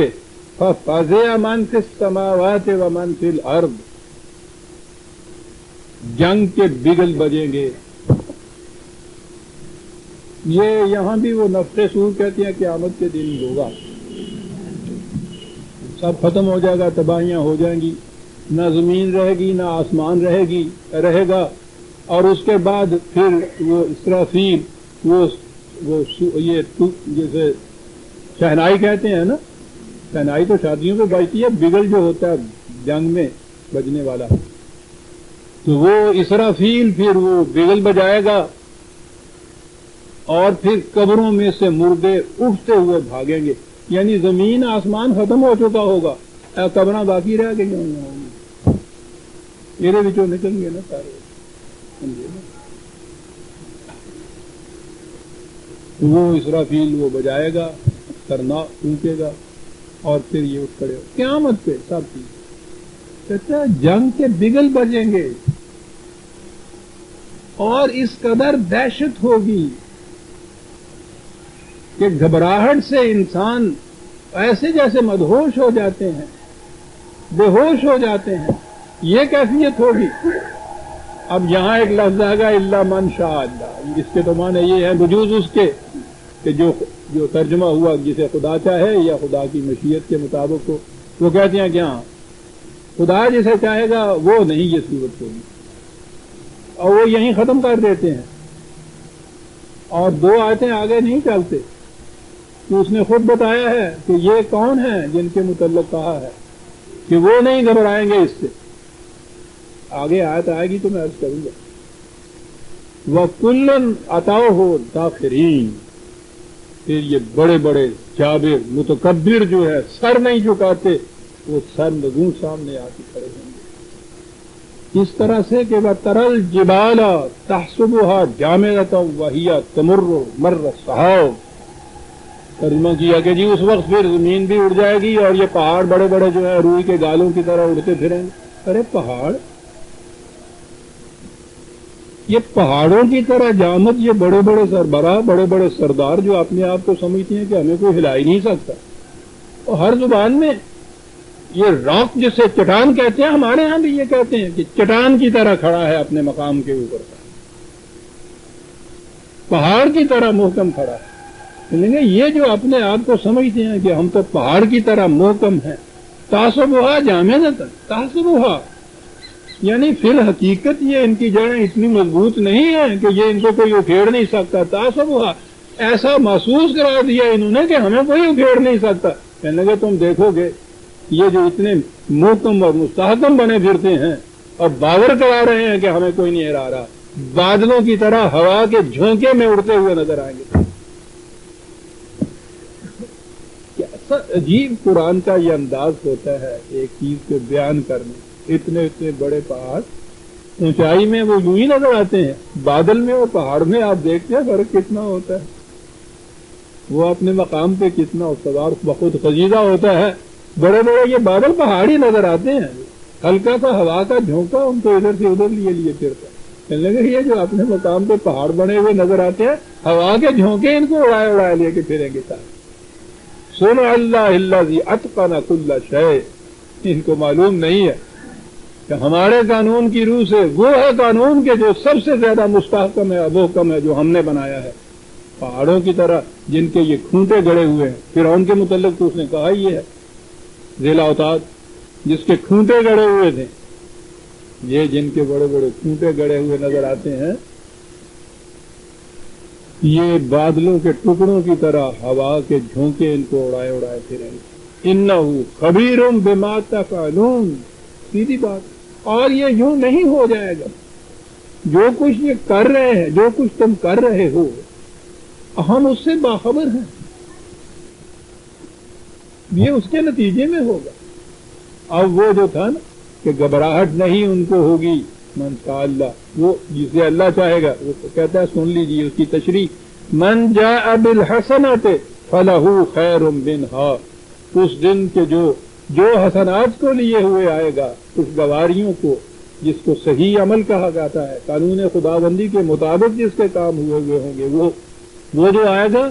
فَفَزِعَ مَنْ فِي السَّمَاوَاتِ وَمَنْ فِي الْأَرْضِ، جنگ کے بگل بجیں گے، یہ یہاں بھی وہ نفخ صور کہتے ہیں قیامت کے دن ہوگا، سب ختم ہو جائے گا، تباہیاں ہو جائیں گی، نہ زمین رہے گی نہ آسمان رہے گا، اور اس کے بعد پھر وہ اسرافیل وہ یہ جیسے شہنائی کہتے ہیں نا، شہنائی تو شادیوں پہ بجتی ہے، بگل جو ہوتا ہے جنگ میں بجنے والا، تو وہ اسرافیل پھر وہ بگل بجائے گا، اور پھر قبروں میں سے مردے اٹھتے ہوئے بھاگیں گے، یعنی زمین آسمان ختم ہو چکا ہوگا، قبراں باقی رہ گئی ہوں گی، میرے بچوں نکل گے نا سارے، سمجھے نا؟ وہ اسرافیل وہ بجائے گا، کرنا اونچے گا، اور پھر یہ اٹھ کھڑے ہو قیامت پہ سب چیز کہتا ہے جنگ کے بگل بجیں گے، اور اس قدر دہشت ہوگی کہ گھبراہٹ سے انسان ایسے جیسے مدہوش ہو جاتے ہیں، بے ہوش ہو جاتے ہیں، یہ کیفیت ہوگی۔ اب یہاں ایک لفظ آئے گا الا من شاء اللہ، اس کے تو معنی یہ ہے بجوز اس کے کہ جو ترجمہ ہوا جسے خدا چاہے یا خدا کی مشیت کے مطابق ہو، وہ کہتے ہیں کہ ہاں خدا جسے چاہے گا وہ نہیں یہ صورت ہوگی، اور وہ یہیں ختم کر دیتے ہیں، اور 2 آیتیں آگے نہیں چلتے کہ اس نے خود بتایا ہے کہ یہ کون ہیں جن کے متعلق کہا ہے کہ وہ نہیں گھبرائیں گے اس سے۔ آگے آیت آئے گی تو میں عرض کروں گا وَكُلًّا أَتَوْهُ دَاخِرِينَ، پھر یہ بڑے بڑے جابر متکبر جو ہے سر نہیں جھکاتے، وہ سر نگوں سامنے آ کے کھڑے ہوں گے، اس طرح سے کہ وَتَرَى الْجِبَالَ تَحْسَبُهَا جَامِدَةً وَهِيَ تَمُرُّ مَرَّ السَّحَابِ، ترجمہ کیا کہ جی اس وقت پھر زمین بھی اڑ جائے گی اور یہ پہاڑ بڑے بڑے جو ہیں روئی کے گالوں کی طرح اڑتے پھریں گے۔ ارے پہاڑ، یہ پہاڑوں کی طرح جامد، یہ بڑے بڑے سربراہ، بڑے بڑے سردار جو اپنے آپ کو سمجھتے ہیں کہ ہمیں کوئی ہلا ہی نہیں سکتا، اور ہر زبان میں یہ راک جسے چٹان کہتے ہیں، ہمارے ہاں بھی یہ کہتے ہیں کہ چٹان کی طرح کھڑا ہے اپنے مقام کے اوپر، پہاڑ کی طرح محکم کھڑا ہے۔ یہ جو اپنے آپ کو سمجھتے ہیں کہ ہم تو پہاڑ کی طرح محکم ہیں، تحسبها جامدۃ، تحسبها یعنی فی الحقیقت یہ ان کی جڑیں اتنی مضبوط نہیں ہیں کہ یہ ان کو کوئی اکھیڑ نہیں سکتا، تحسبها ایسا محسوس کرا دیا انہوں نے کہ ہمیں کوئی اکھیڑ نہیں سکتا۔ کہنے لگے تم دیکھو گے یہ جو اتنے محکم اور مستحکم بنے پھرتے ہیں اور باور کرا رہے ہیں کہ ہمیں کوئی نہیں ہرا رہا، بادلوں کی طرح ہوا کے جھونکے میں اڑتے ہوئے نظر آئیں گے۔ عجیب قرآن کا یہ انداز ہوتا ہے ایک چیز کو بیان کرنے، اتنے اتنے بڑے پہاڑ اونچائی میں وہ یوں ہی نظر آتے ہیں، بادل میں اور پہاڑ میں آپ دیکھتے ہیں فرق کتنا ہوتا ہے، وہ اپنے مقام پہ کتنا استوار بخود خزیدہ ہوتا ہے، بڑے بڑے یہ بادل پہاڑ ہی نظر آتے ہیں، ہلکا سا ہوا کا جھونکا ان کو ادھر سے ادھر لیے پھرتا ہے۔ کہنے لگے یہ جو اپنے مقام پہ پہاڑ بنے ہوئے نظر آتے ہیں، ہوا کے جھونکے ان کو اڑائے لے کے پھریں گے سارے۔ سن اللہ الذی اتقن کل شیء، ان کو معلوم نہیں ہے کہ ہمارے قانون کی روح سے وہ ہے قانون کے جو سب سے زیادہ مستحکم ہے، محکم ہے، جو ہم نے بنایا ہے، پہاڑوں کی طرح جن کے یہ کھونٹے گڑے ہوئے ہیں۔ فرعون کے متعلق تو اس نے کہا یہ ہے ذیل اوتاد، جس کے کھونٹے گڑے ہوئے تھے، یہ جن کے بڑے بڑے کھونٹے گڑے ہوئے نظر آتے ہیں، یہ بادلوں کے ٹکڑوں کی طرح ہوا کے جھونکے ان کو اڑائے پھریں گے۔ انہ خبیر بما تفعلون، سیدھی بات، اور یہ یوں نہیں ہو جائے گا، جو کچھ یہ کر رہے ہیں، جو کچھ تم کر رہے ہو، ہم اس سے باخبر ہیں، یہ اس کے نتیجے میں ہوگا۔ اب وہ جو تھا نا کہ گھبراہٹ نہیں ان کو ہوگی، من شاء اللہ، وہ جسے اللہ چاہے گا، وہ کہتا ہے سن لیجیے اس کی تشریح، من جاء بالحسنۃ فلہ خیر منہا، اس دن کے جو حسنات کو لیے ہوئے آئے گا، خوشگواریوں کو، جس کو صحیح عمل کہا جاتا ہے، قانون خداوندی کے مطابق جس کے کام ہوئے ہوں گے، وہ جو آئے گا،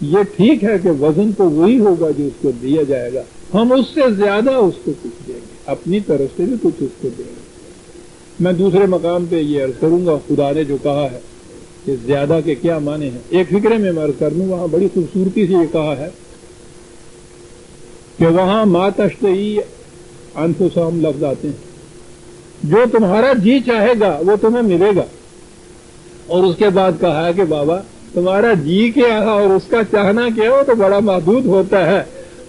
یہ ٹھیک ہے کہ وزن تو وہی ہوگا جو اس کو دیا جائے گا، ہم اس سے زیادہ اس کو کچھ دیں گے، اپنی طرف سے بھی کچھ اس کو دیں گے۔ میں دوسرے مقام پہ یہ عرض کروں گا، خدا نے جو کہا ہے کہ زیادہ کے کیا معنی ہیں، ایک فکرے میں عرض کر لوں، وہاں بڑی خوبصورتی سے یہ کہا ہے کہ وہاں ما تشتہی انفسہم لفظ آتے ہیں. جو تمہارا جی چاہے گا وہ تمہیں ملے گا. اور اس کے بعد کہا ہے کہ بابا تمہارا جی کیا ہے اور اس کا چاہنا کیا ہو تو بڑا محدود ہوتا ہے.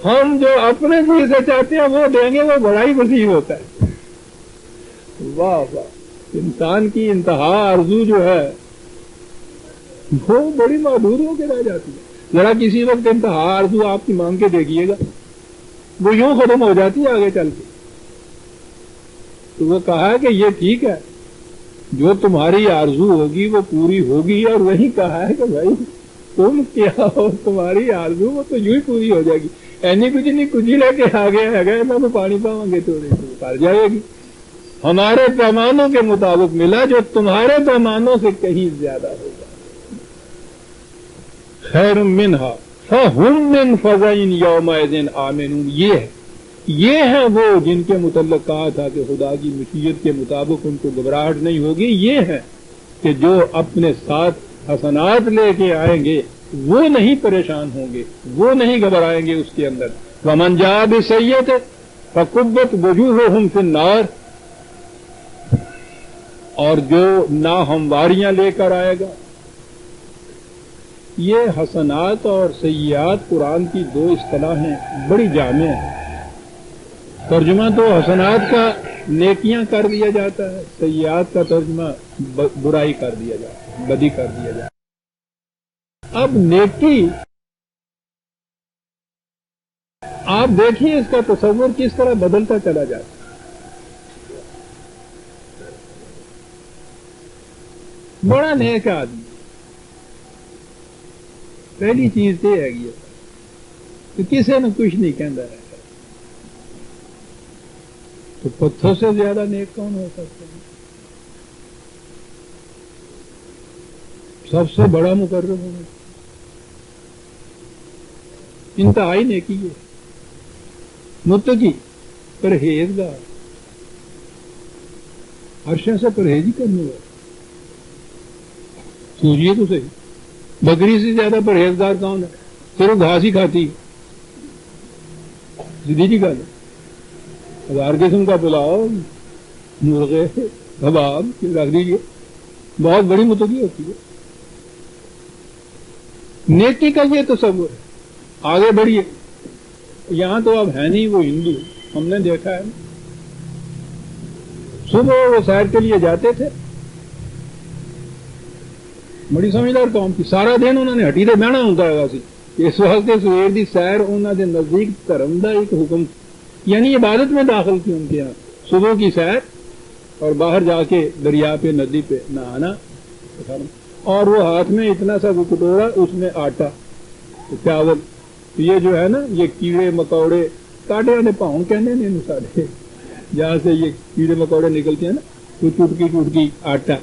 ہم جو اپنے جی سے چاہتے ہیں وہ دیں گے وہ بڑا ہی وسیع ہوتا ہے. واہ واہ. انسان کی انتہا آرزو جو ہے وہ بڑی محدود ہو کے رہ جاتی ہے. ذرا کسی وقت انتہا آرزو آپ کی مانگ کے دیکھیے گا وہ یوں ختم ہو جاتی ہے آگے چل کے. تو وہ کہا کہ یہ ٹھیک ہے جو تمہاری آرزو ہوگی وہ پوری ہوگی. اور وہی کہا ہے کہ بھائی تم کیا ہو تمہاری آرزو وہ تو یوں ہی پوری ہو جائے گی. اینی کچھ نہیں کچھ ہی لے کے آگے ہے گئے میں پانی پاؤں گے تو کر جائے گی. ہمارے پیمانوں کے مطابق ملا جو تمہارے پیمانوں سے کہیں زیادہ ہوگا. خیر منہا فہم من فزع یومئذ آمنون. یہ ہیں وہ جن کے متعلق کہا تھا کہ خدا کی مشیت کے مطابق ان کو گھبراہٹ نہیں ہوگی. یہ ہیں کہ جو اپنے ساتھ حسنات لے کے آئیں گے وہ نہیں پریشان ہوں گے وہ نہیں گھبرائیں گے اس کے اندر. ومن جاء بسیئۃ فکبت وجوہہم فی النار. اور جو ناہمواریاں لے کر آئے گا. یہ حسنات اور سیئات قرآن کی دو اصطلاحیں بڑی جامع ہیں. ترجمہ تو حسنات کا نیکیاں کر دیا جاتا ہے, سیئات کا ترجمہ برائی کر دیا جاتا ہے, بدی کر دیا جاتا ہے. اب نیکی آپ دیکھیے اس کا تصور کس طرح بدلتا چلا جاتا ہے. بڑا نیک آدمی پہلی چیز یہ ہے کہ کسی نے کچھ نہیں کہنا رہتا. تو پتھر سے زیادہ نیک کون ہو سکتا ہے؟ سب سے بڑا مقرر ہوگا انتہائی نیکی ہے. متقی پرہیزگار عرشے سے پرہیز ہی کرنے والا. سوچیے تو صحیح بکری سے زیادہ پرہیزگار کون ہے؟ صرف گھاس ہی کھاتی سیدھی جی گل. 1000 قسم کا پلاؤ مرغے کباب رکھ دیجیے بہت بڑی متقی ہوتی ہے. نیکی کا یہ تصور ہے. آگے بڑھیے. یہاں تو اب ہے نہیں وہ ہندو ہم نے دیکھا ہے صبح وہ سیر کے لیے جاتے تھے. بڑی سمجھدار قوم تھی. سارا دن انہوں نے ہٹی دے بہنا ہوتا ہے سی. اس واسطے سویر دی سیر انہوں نے نزدیک دھرم دا ایک حکم یعنی عبادت میں داخل کی ان کے یہاں. صبح کی سیر اور باہر جا کے دریا پہ ندی پہ نہانا اور وہ ہاتھ میں اتنا سا وہ کٹورا اس میں آٹا چاول. یہ جو ہے نا یہ کیڑے مکوڑے کاٹے والے پاؤں کہنے نہیں سارے جہاں سے یہ کیڑے مکوڑے نکلتے ہیں نا تو چٹکی آٹا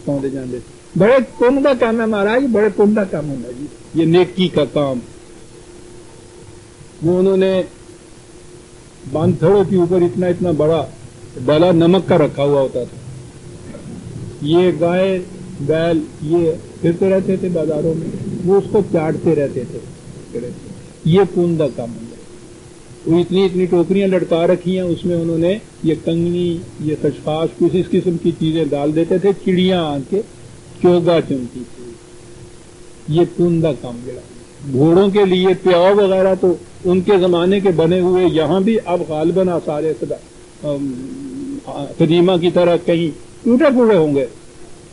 پاؤں جانے. بڑے پن کا کام ہے مہاراج. بڑے پن کا کام ہونا جی یہ نیکی کا کام. وہ انہوں نے بانتھڑوں کے اوپر اتنا بڑا ڈالا نمک کا رکھا ہوا ہوتا تھا. یہ گائے بیل یہ پھرتے رہتے تھے بازاروں میں وہ اس کو چاٹتے رہتے تھے. یہ پن کا کام ہے. وہ اتنی ٹوکریاں لٹکا رکھی ہیں اس میں انہوں نے یہ کنگنی یہ خشخاش کچھ اس قسم کی چیزیں ڈال دیتے تھے. چڑیاں آ کے چوگا چمتی تھی. یہ پن کا کام جڑا. گھوڑوں کے لیے پیاؤ وغیرہ تو ان کے زمانے کے بنے ہوئے یہاں بھی اب غالباً آثار قدیمہ کی طرح کہیں ٹوٹے پھوٹے ہوں گے.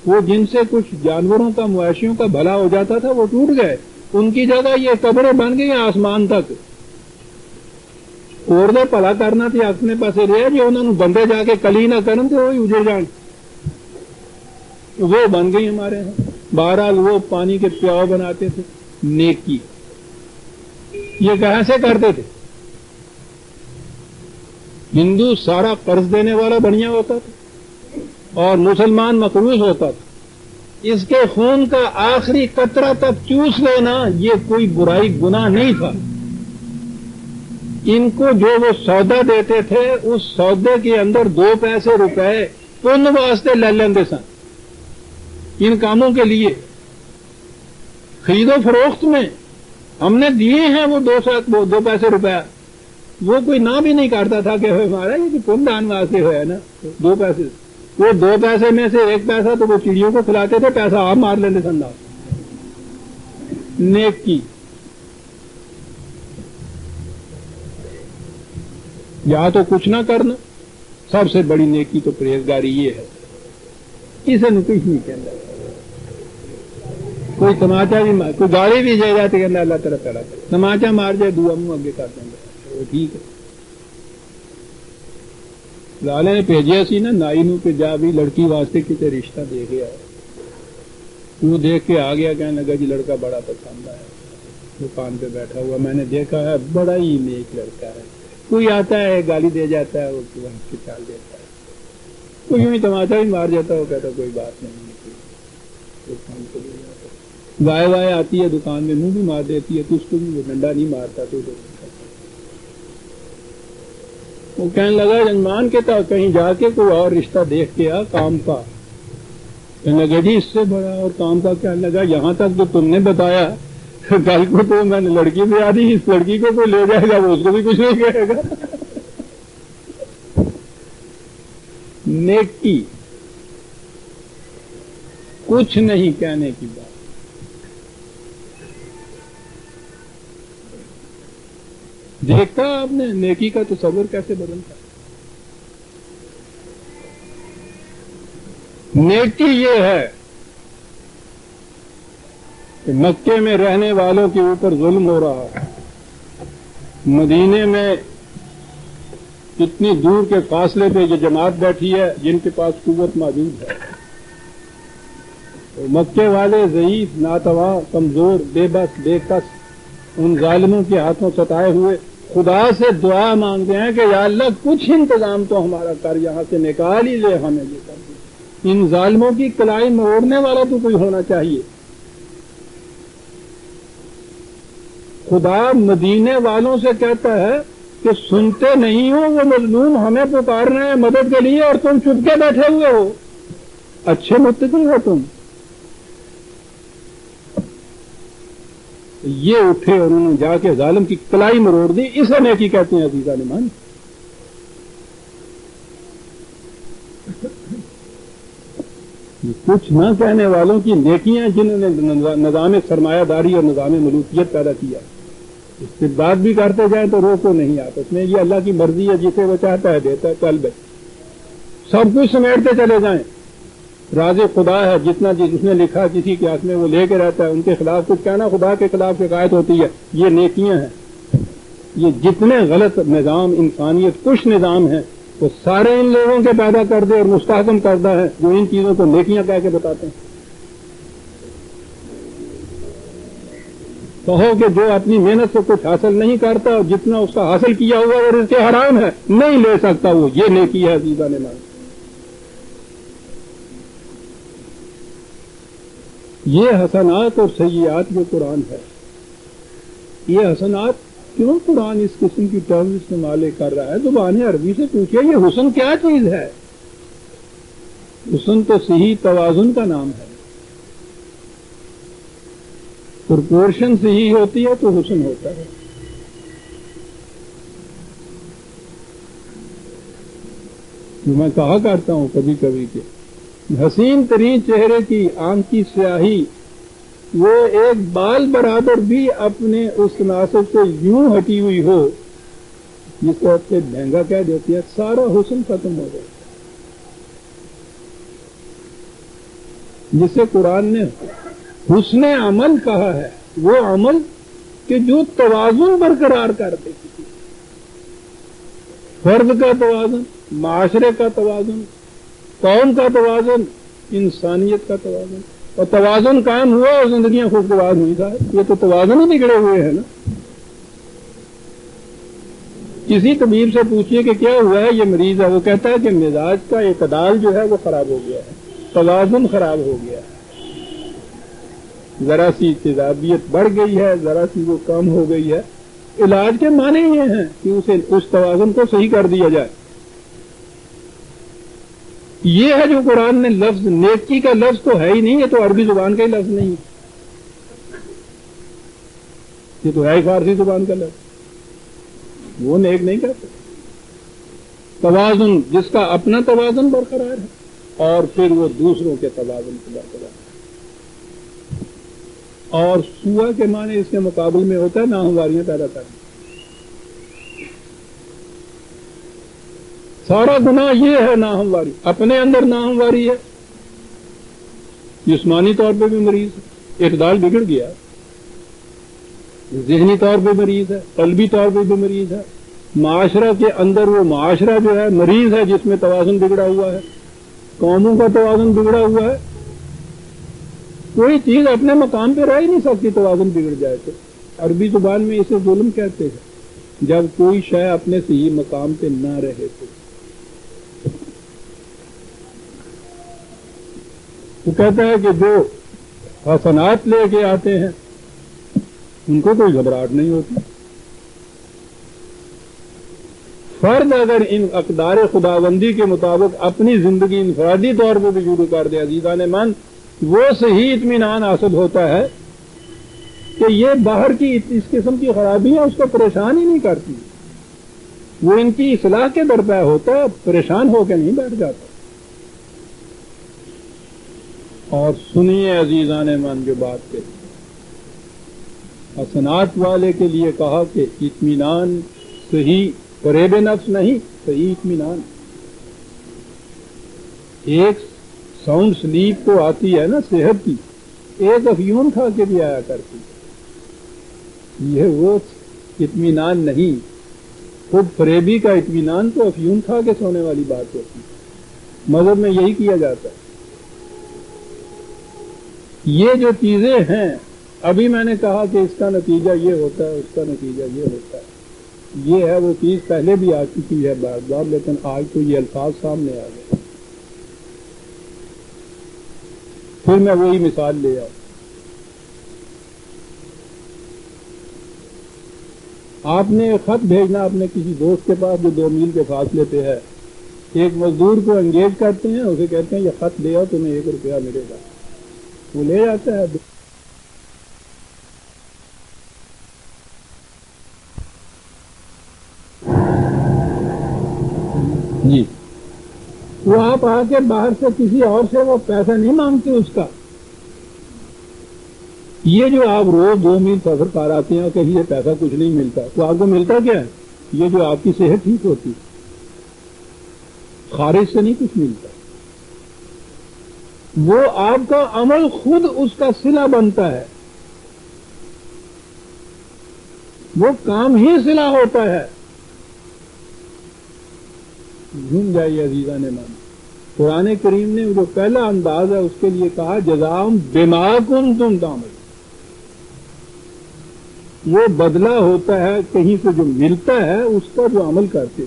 وہ جن سے کچھ جانوروں کا مویشیوں کا بھلا ہو جاتا تھا وہ ٹوٹ گئے. ان کی جگہ یہ قبریں بن گئی آسمان تک. اور دے بھلا کرنا تھی اپنے پاسے رہے جی انہوں نے بندے جا کے کلی نہ کرن تو وہی اجڑ جان. وہ بن گئی ہمارے یہاں. بہرحال وہ پانی کے پیاؤ بناتے تھے. نیکی یہ کیسے کرتے تھے؟ ہندو سارا قرض دینے والا بنیا ہوتا تھا اور مسلمان مقروض ہوتا تھا. اس کے خون کا آخری قطرہ تک چوس لینا یہ کوئی برائی گناہ نہیں تھا. ان کو جو وہ سودا دیتے تھے اس سودے کے اندر 2 پیسے روپے پن واسطے لے لیندے سن. ان کاموں کے لیے خرید و فروخت میں ہم نے دیے ہیں وہ 2 پیسے روپے وہ کوئی نہ بھی نہیں کرتا تھا کہ ہمارا یہ پن دان واسطے ہے نا 2 پیسے، وہ 2 پیسے میں سے 1 پیسہ تو وہ چڑیوں کو کھلاتے تھے، پیسہ آپ مار لیتے تھے انداز نیک کی. یا تو کچھ نہ کرنا، سب سے بڑی نیکی تو پرہیزگاری یہ ہے، اسے کچھ نہیں کہنا. کوئی تماچا بھی کوئی گالی بھی جائے جاتی کہ اللہ تعالیٰ تعالیٰ تماچا مار جائے دعا منہ اگے کر دیں گے وہ ٹھیک ہے. لالے نے بھیجیا سی نا نائی نو کہ جا بھی لڑکی واسطے کسی رشتہ دے گیا، وہ دیکھ کے آ گیا، کہنے لگا جی لڑکا بڑا پسند ہے، دکان پہ بیٹھا ہوا میں نے دیکھا ہے بڑا ہی نیک لڑکا ہے. کوئی آتا ہے گالی دے جاتا ہے، وہ چال دیتا ہے، کوئی یوں ہی تماچا بھی مار جاتا ہے، وہ کہتا کوئی بات نہیں، دکان کو لے جاتا ہے. گائے وائے آتی ہے دکان میں منہ بھی مار دیتی ہے تو اس کو بھی وہ ڈنڈا نہیں مارتا. تو وہ کہنے لگا جنمان کے تھا کہیں جا کے کوئی اور رشتہ دیکھ کے آ کام کا. کہنے لگا جی اس سے بڑا اور کام کا. کہنے لگا یہاں تک جو تم نے بتایا کل کو تو میں نے لڑکی بھی آدھی، اس لڑکی کو کوئی لے جائے گا وہ اس کو بھی کچھ نہیں کہے گا. نیکی کچھ نہیں کہنے کی بات. دیکھا آپ نے نیکی کا تصور کیسے بدلتا ہے. نیکی یہ ہے کہ مکے میں رہنے والوں کے اوپر ظلم ہو رہا ہے، مدینے میں اتنی دور کے فاصلے پہ یہ جماعت بیٹھی ہے جن کے پاس قوت موجود ہے، تو مکے والے ضعیف، ناتواں، کمزور، بے بس، بے کس ان ظالموں کے ہاتھوں ستائے ہوئے خدا سے دعا مانگتے ہیں کہ یا اللہ کچھ انتظام تو ہمارا کر، یہاں سے نکال ہی لے ہمیں یہ کر دے. ان ظالموں کی کلائی موڑنے والا تو کوئی ہونا چاہیے. خدا مدینے والوں سے کہتا ہے کہ سنتے نہیں ہو وہ مظلوم ہمیں پکارنا ہے مدد کے لیے اور تم چپ کے بیٹھے ہوئے ہو. اچھے متقی ہو تم. یہ اٹھے اور انہوں نے جا کے ظالم کی کلائی مروڑ دی. اسے نیکی کہتے ہیں عزیزان ایمان. کچھ نہ کہنے والوں کی نیکیاں جنہوں نے نظام سرمایہ داری اور نظام ملوکیت پیدا کیا. استبداد بھی کرتے جائیں تو روکو نہیں آپس میں، یہ اللہ کی مرضی ہے، جسے وہ چاہتا ہے دیتا ہے. چل بھائی سب کچھ سمیٹتے چلے جائیں. راز خدا ہے، جتنا جس نے لکھا کسی کے ہاتھ میں وہ لے کے رہتا ہے. ان کے خلاف کچھ کہنا خدا کے خلاف شکایت ہوتی ہے. یہ نیکیاں ہیں. یہ جتنے غلط نظام انسانیت کش نظام ہیں وہ سارے ان لوگوں کے پیدا کر دے اور مستحکم کردہ ہے جو ان چیزوں کو نیکیاں کہہ کے بتاتے ہیں. کہو کہ جو اپنی محنت سے کچھ حاصل نہیں کرتا اور جتنا اس کا حاصل کیا ہوا اور اس کے حرام ہے نہیں لے سکتا وہ، یہ نیکی ہے عزیزان نے مان. یہ حسنات اور سیئات جو قرآن ہے، یہ حسنات کیوں قرآن اس قسم کی ٹرم استعمال کر رہا ہے؟ زبان عربی سے پوچھئے یہ حسن کیا چیز ہے؟ حسن تو صحیح توازن کا نام ہے. پرپورشن صحیح ہوتی ہے تو حسن ہوتا ہے. جو میں کہا کرتا ہوں کبھی کبھی کہ حسین ترین چہرے کی آنکھ کی سیاہی وہ ایک بال برابر بھی اپنے اس تناسب سے یوں ہٹی ہوئی ہو جس کو آپ سے مہنگا کہہ دیتی ہے، سارا حسن ختم ہو جائے. جسے قرآن نے حسن عمل کہا ہے، وہ عمل کہ جو توازن برقرار کر دے. فرد کا توازن، معاشرے کا توازن، قوم کا توازن، انسانیت کا توازن. اور توازن قائم ہوا اور زندگیاں خوشگوار ہوئی تھا. یہ تو توازن ہی بگڑے ہوئے ہیں نا. کسی طبیب سے پوچھئے کہ کیا ہوا ہے یہ مریض ہے، وہ کہتا ہے کہ مزاج کا اعتدال جو ہے وہ خراب ہو گیا ہے، توازن خراب ہو گیا ہے. ذرا سی تیزابیت بڑھ گئی ہے، ذرا سی وہ کم ہو گئی ہے. علاج کے معنی یہ ہیں کہ اسے اس توازن کو صحیح کر دیا جائے. یہ ہے جو قرآن نے لفظ، نیکی کا لفظ تو ہے ہی نہیں، یہ تو عربی زبان کا ہی لفظ نہیں، یہ تو ہے ہی فارسی زبان کا لفظ. وہ نیک نہیں کہتے. توازن، جس کا اپنا توازن برقرار ہے اور پھر وہ دوسروں کے توازن کو برقرار ہے. اور سوا کے معنی اس کے مقابل میں ہوتا ہے ناہمواریاں پیدا کرنا. سارا گناہ یہ ہے ناہمواری، اپنے اندر ناہمواری ہے، جسمانی طور پہ بھی مریض ہے، اعتدال بگڑ گیا، ذہنی طور پہ مریض ہے، قلبی طور پہ بھی مریض ہے. معاشرہ کے اندر وہ معاشرہ جو ہے مریض ہے، جس میں توازن بگڑا ہوا ہے، قوموں کا توازن بگڑا ہوا ہے. کوئی چیز اپنے مقام پہ رہ ہی نہیں سکتی توازن بگڑ جائے تو. عربی زبان میں اسے ظلم کہتے ہیں، جب کوئی شے اپنے صحیح مقام پہ نہ رہے تو. وہ کہتا ہے کہ جو حسنات لے کے آتے ہیں ان کو کوئی گھبراہٹ نہیں ہوتی. فرد اگر ان اقدار خداوندی کے مطابق اپنی زندگی انفرادی طور پہ بھی شروع کر دے عزیزان من، وہ صحیح اطمینان حاصل ہوتا ہے کہ یہ باہر کی اس قسم کی خرابیاں اس کو پریشان ہی نہیں کرتی. وہ ان کی اصلاح کے درپے ہوتا ہے، پریشان ہو کے نہیں بیٹھ جاتا. اور سنیے عزیزان من جو بات کہی، حسنات والے کے لیے کہا کہ اطمینان صحیح فریب نفس نہیں، صحیح اطمینان. ایک ساؤنڈ سلیپ تو آتی ہے نا صحت کی، ایک افیون کھا کے بھی آیا کرتی. یہ وہ اطمینان نہیں. خود فریبی کا اطمینان تو افیون کھا کے سونے والی بات ہوتی ہے. مذہب میں یہی کیا جاتا ہے. یہ جو چیزیں ہیں، ابھی میں نے کہا کہ اس کا نتیجہ یہ ہوتا ہے، اس کا نتیجہ یہ ہوتا ہے. یہ ہے وہ چیز پہلے بھی آ چکی ہے بار بار، لیکن آج تو یہ الفاظ سامنے آ گئے. پھر میں وہی مثال لے آؤں. آپ نے خط بھیجنا اپنے کسی دوست کے پاس جو 2 میل کے فاصلے پہ ہے. ایک مزدور کو انگیج کرتے ہیں، اسے کہتے ہیں یہ خط لے آؤ، تمہیں 1 روپیہ ملے گا. وہ لے جاتا ہے. جی، وہ آپ آ کے باہر سے کسی اور سے وہ پیسہ نہیں مانگتے اس کا. یہ جو آپ روز 2 میل سفر کر آتے ہیں کہ یہ پیسہ کچھ نہیں ملتا، تو آپ کو ملتا کیا ہے؟ یہ جو آپ کی صحت ٹھیک ہوتی، خارج سے نہیں کچھ ملتا. وہ آپ کا عمل خود اس کا صلہ بنتا ہے، وہ کام ہی صلہ ہوتا ہے. جھوم جائیے عزیزان من. قرآن کریم نے جو پہلا انداز ہے اس کے لیے کہا جزاؤں بما کنتم تعملون. وہ بدلہ ہوتا ہے کہیں سے جو ملتا ہے اس کا جو عمل کرتے.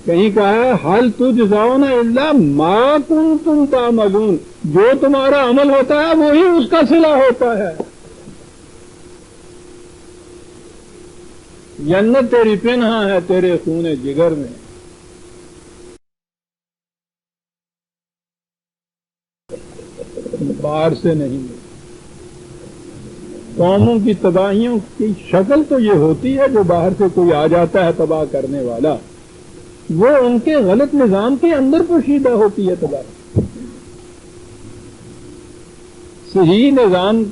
کہیں کہا ہے حل تجزون الا ما کنتم تعملون، جو تمہارا عمل ہوتا ہے وہی اس کا صلہ ہوتا ہے. جنت تیری پنہاں ہے تیرے خون جگر میں. باہر سے نہیں ملتی. قوموں کی تباہیوں کی شکل تو یہ ہوتی ہے جو باہر سے کوئی آ جاتا ہے تباہ کرنے والا، وہ ان کے غلط نظام کے اندر پوشیدہ ہوتی ہے تباہی. صحیح نظام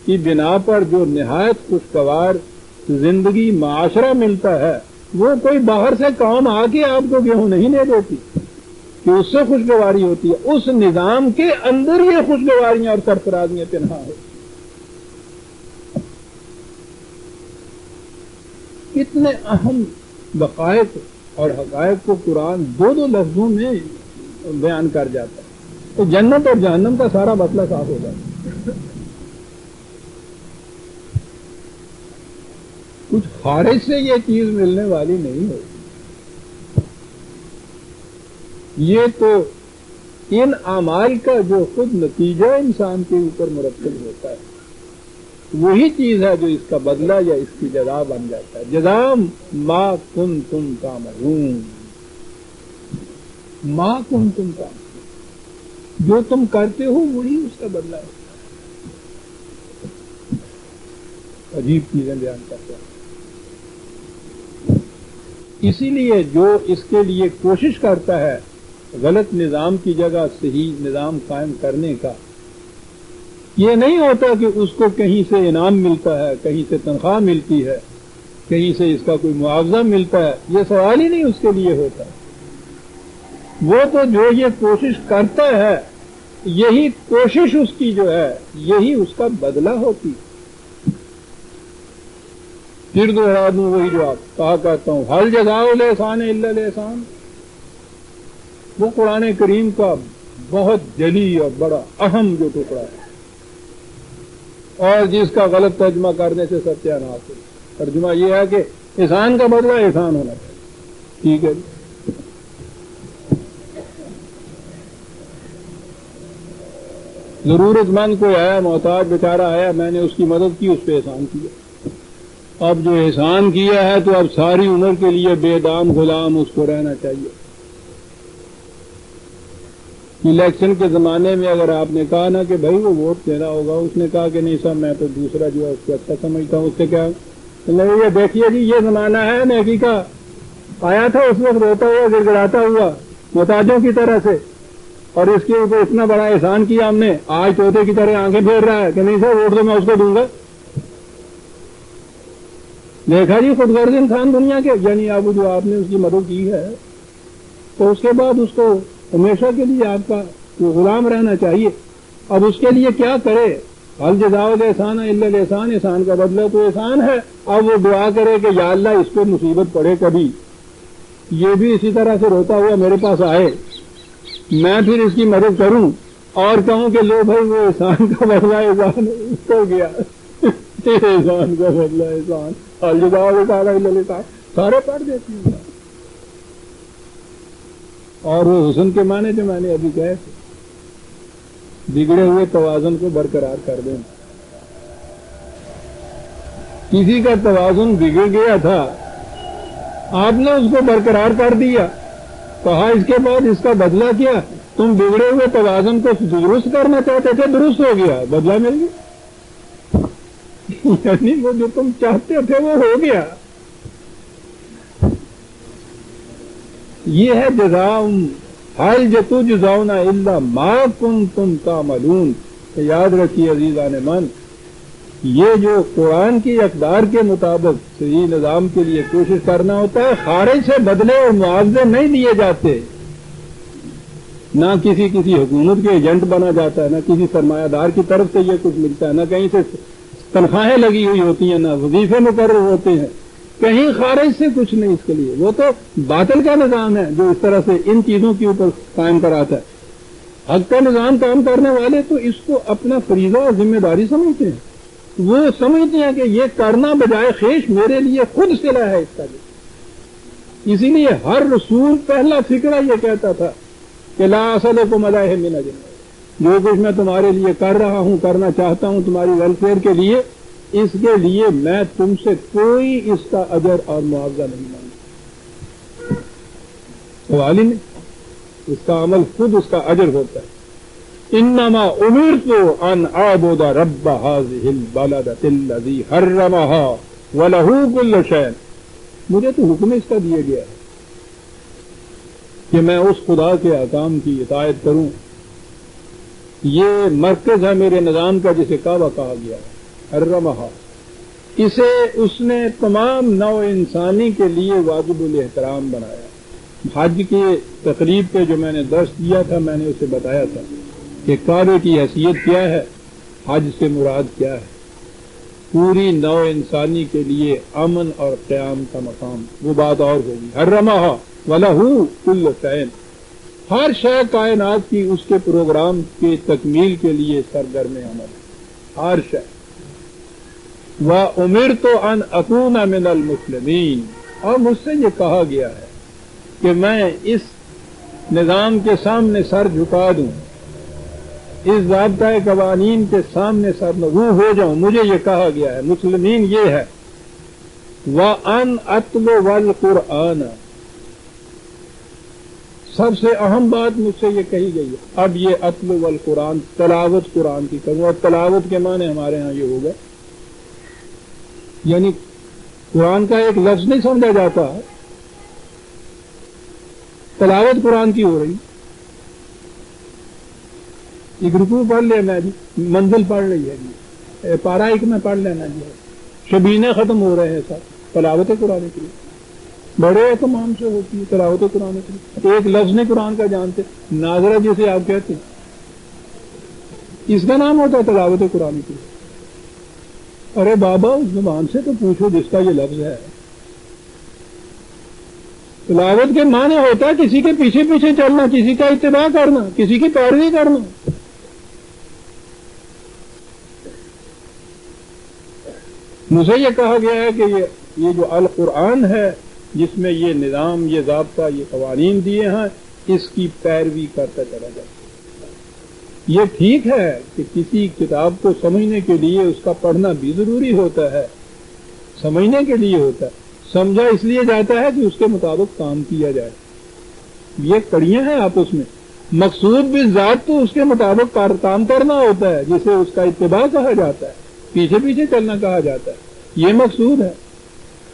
کی بنا پر جو نہایت خوشگوار زندگی معاشرہ ملتا ہے، وہ کوئی باہر سے قوم آ کے آپ کو گیہوں نہیں دے دیتی کہ اس سے خوشگواری ہوتی ہے. اس نظام کے اندر یہ خوشگواریاں اور سرفرازیاں پنہا ہوتی. کتنے اہم دقائق اور حقائق کو قرآن 2 لفظوں میں بیان کر جاتا ہے، تو جنت اور جہنم کا سارا مسئلہ صاف ہو جاتا ہے. کچھ خارج سے یہ چیز ملنے والی نہیں ہوتی. یہ تو ان اعمال کا جو خود نتیجہ انسان کے اوپر مرتب ہوتا ہے وہی چیز ہے جو اس کا بدلہ یا اس کی جزا بن جاتا ہے. جزاء ما کنتم تعملون. ما کنتم تعملون، جو تم کرتے ہو وہی اس کا بدلہ ہے. عجیب چیزیں بیان کرتے ہیں. اسی لیے جو اس کے لیے کوشش کرتا ہے غلط نظام کی جگہ صحیح نظام قائم کرنے کا، یہ نہیں ہوتا کہ اس کو کہیں سے انعام ملتا ہے، کہیں سے تنخواہ ملتی ہے، کہیں سے اس کا کوئی معاوضہ ملتا ہے، یہ سوال ہی نہیں اس کے لیے ہوتا۔ وہ تو جو یہ کوشش کرتا ہے، یہی کوشش اس کی جو ہے یہی اس کا بدلہ ہوتی۔ پھر دوہرا دوں وہی جو آپ کہا کرتا ہوں، حل جزاء الاحسان الا الاحسان، وہ قرآن کریم کا بہت جلی اور بڑا اہم جو ٹکڑا ہے، اور جس کا غلط ترجمہ کرنے سے ستیہ ناش ہے۔ ترجمہ یہ ہے کہ احسان کا بدلہ احسان ہونا چاہیے، ٹھیک ہے۔ ضرورت مند کوئی آیا، محتاج بیچارہ آیا، میں نے اس کی مدد کی، اس پہ احسان کیا۔ اب جو احسان کیا ہے تو اب ساری عمر کے لیے بے دام غلام اس کو رہنا چاہیے۔ الیکشن کے زمانے میں اگر آپ نے کہا نا کہ بھائی وہ ووٹ دینا ہوگا، اس نے کہا کہ نہیں صاحب میں تو دوسرا جو ہے اس کو اچھا سمجھتا ہوں، اس سے کیا یہ دیکھیے جی یہ زمانہ ہے نیکی کا، آیا تھا اس وقت روتا ہوا گڑ گڑاتا ہوا محتاجوں کی طرح سے، اور اس کے اوپر اتنا بڑا احسان کیا ہم نے، آج طوطے کی طرح آنکھیں پھیر رہا ہے کہ نہیں سر ووٹ تو میں اس کو دوں گا۔ دیکھا جی خود غرض انسان دنیا کے، یعنی اب جو آپ نے اس کی مدد کی ہے تو اس کے بعد اس کو ہمیشہ کے لیے آپ کا وہ غلام رہنا چاہیے۔ اب اس کے لیے کیا کرے؟ حل جزاء الاحسان الا الاحسان، احسان کا بدلہ تو احسان ہے۔ اب وہ دعا کرے کہ یا اللہ اس پہ مصیبت پڑے کبھی، یہ بھی اسی طرح سے روتا ہوا میرے پاس آئے، میں پھر اس کی مدد کروں اور کہوں کہ لو بھائی وہ احسان کا بدلہ احسان ہو گیا، احسان کا بدلہ احسان، حل جزاء الاحسان الا الاحسان سارے پڑھ دیتے ہیں۔ اور وہ حسن کے معنی جو میں نے ابھی کہے تھے، بگڑے ہوئے توازن کو برقرار کر دیں۔ کسی کا توازن بگڑ گیا تھا، آپ نے اس کو برقرار کر دیا، کہا اس کے بعد اس کا بدلہ کیا؟ تم بگڑے ہوئے توازن کو درست کرنا چاہتے تھے، درست ہو گیا، بدلہ مل گیا، یعنی وہ جو تم چاہتے تھے وہ ہو گیا۔ یہ ہے جزاء حل تجزون الا ما کنتم تعملون۔ یاد رکھیے عزیزان من، یہ جو قرآن کی اقدار کے مطابق صحیح نظام کے لیے کوشش کرنا ہوتا ہے، خارج سے بدلے اور معاوضے نہیں دیے جاتے، نہ کسی حکومت کے ایجنٹ بنا جاتا ہے، نہ کسی سرمایہ دار کی طرف سے یہ کچھ ملتا ہے، نہ کہیں سے تنخواہیں لگی ہوئی ہوتی ہیں، نہ وظیفے مقرر ہوتے ہیں، کہیں خارج سے کچھ نہیں اس کے لیے۔ وہ تو باطل کا نظام ہے جو اس طرح سے ان چیزوں کے اوپر قائم کراتا ہے۔ حق کا نظام قائم کرنے والے تو اس کو اپنا فریضہ اور ذمہ داری سمجھتے ہیں، وہ سمجھتے ہیں کہ یہ کرنا بجائے خیش میرے لیے خود صلہ ہے اس کا۔ اسی لیے ہر رسول پہلا فکرہ یہ کہتا تھا کہ لا اسألکم علیہ من اجر، جو کچھ میں تمہارے لیے کر رہا ہوں، کرنا چاہتا ہوں تمہاری ویلفیئر کے لیے، اس کے لیے میں تم سے کوئی اس کا اجر اور معاوضہ نہیں مانگتا، سوال ہی نہیں، اس کا عمل خود اس کا اجر ہوتا ہے۔ انما امرت ان اعبد رب هذه البلدة الذي حرمها وله كل شيء، مجھے تو حکم اس کا دیا گیا ہے کہ میں اس خدا کے احکام کی اطاعت کروں، یہ مرکز ہے میرے نظام کا جسے کعبہ کہا گیا ہے، حرمہا، اسے اس نے تمام نوع انسانی کے لیے واجب الاحترام بنایا۔ حج کی تقریب پہ جو میں نے درس دیا تھا، میں نے اسے بتایا تھا کہ کعبے کی حیثیت کیا ہے، حج سے مراد کیا ہے، پوری نوع انسانی کے لیے امن اور قیام کا مقام، وہ بات اور ہوگی۔ حرمہا وَلَهُ كُلُّ شَيْءٍ، ہر شے کائنات کی اس کے پروگرام کی تکمیل کے لیے سرگرم عمل ہے، ہر شے۔ وَأُمِرْتُ أَنْ أَكُونَ مِنَ الْمُسْلِمِينَ، اور مجھ سے یہ کہا گیا ہے کہ میں اس نظام کے سامنے سر جھکا دوں، اس ضابطۂ قوانین کے سامنے سر نگو ہو جاؤں، مجھے یہ کہا گیا ہے۔ مسلمین یہ ہے۔ وَأَنْ أَتْلُوَ الْقُرْآنَ، سب سے اہم بات مجھ سے یہ کہی گئی ہے۔ اب یہ اتلو القرآن، تلاوت قرآن کی کروں، اور تلاوت کے معنی ہمارے ہاں یہ ہوگا، یعنی قرآن کا ایک لفظ نہیں سمجھا جاتا، تلاوت قرآن کی ہو رہی، ایک رکوع پڑھ لینا جی، منزل پڑھ رہی ہے جی، پارا ایک میں پڑھ لینا جی، شبینے ختم ہو رہے ہیں سب، تلاوت قرآن کی بڑے اہتمام سے ہوتی ہے تلاوت قرآن کی، ایک لفظ نے قرآن کا جانتے، ناظرہ جسے آپ کہتے ہیں اس کا نام ہوتا ہے تلاوت قرآن کی۔ ارے بابا اس زبان سے تو پوچھو جس کا یہ لفظ ہے۔ تلاوت کے معنی ہوتا ہے کسی کے پیچھے پیچھے چلنا، کسی کا اتباع کرنا، کسی کی پیروی کرنا۔ مجھے یہ کہا گیا ہے کہ یہ جو القرآن ہے جس میں یہ نظام، یہ ضابطہ، یہ قوانین دیے ہیں، اس کی پیروی کرتا چلا جائے۔ یہ ٹھیک ہے کہ کسی کتاب کو سمجھنے کے لیے اس کا پڑھنا بھی ضروری ہوتا ہے، سمجھنے کے لیے ہوتا ہے، سمجھا اس لیے جاتا ہے کہ اس کے مطابق کام کیا جائے، یہ کڑیاں ہیں آپس میں۔ مقصود بھی ذات تو اس کے مطابق کام کرنا ہوتا ہے، جسے اس کا اتباع کہا جاتا ہے، پیچھے پیچھے چلنا کہا جاتا ہے، یہ مقصود ہے۔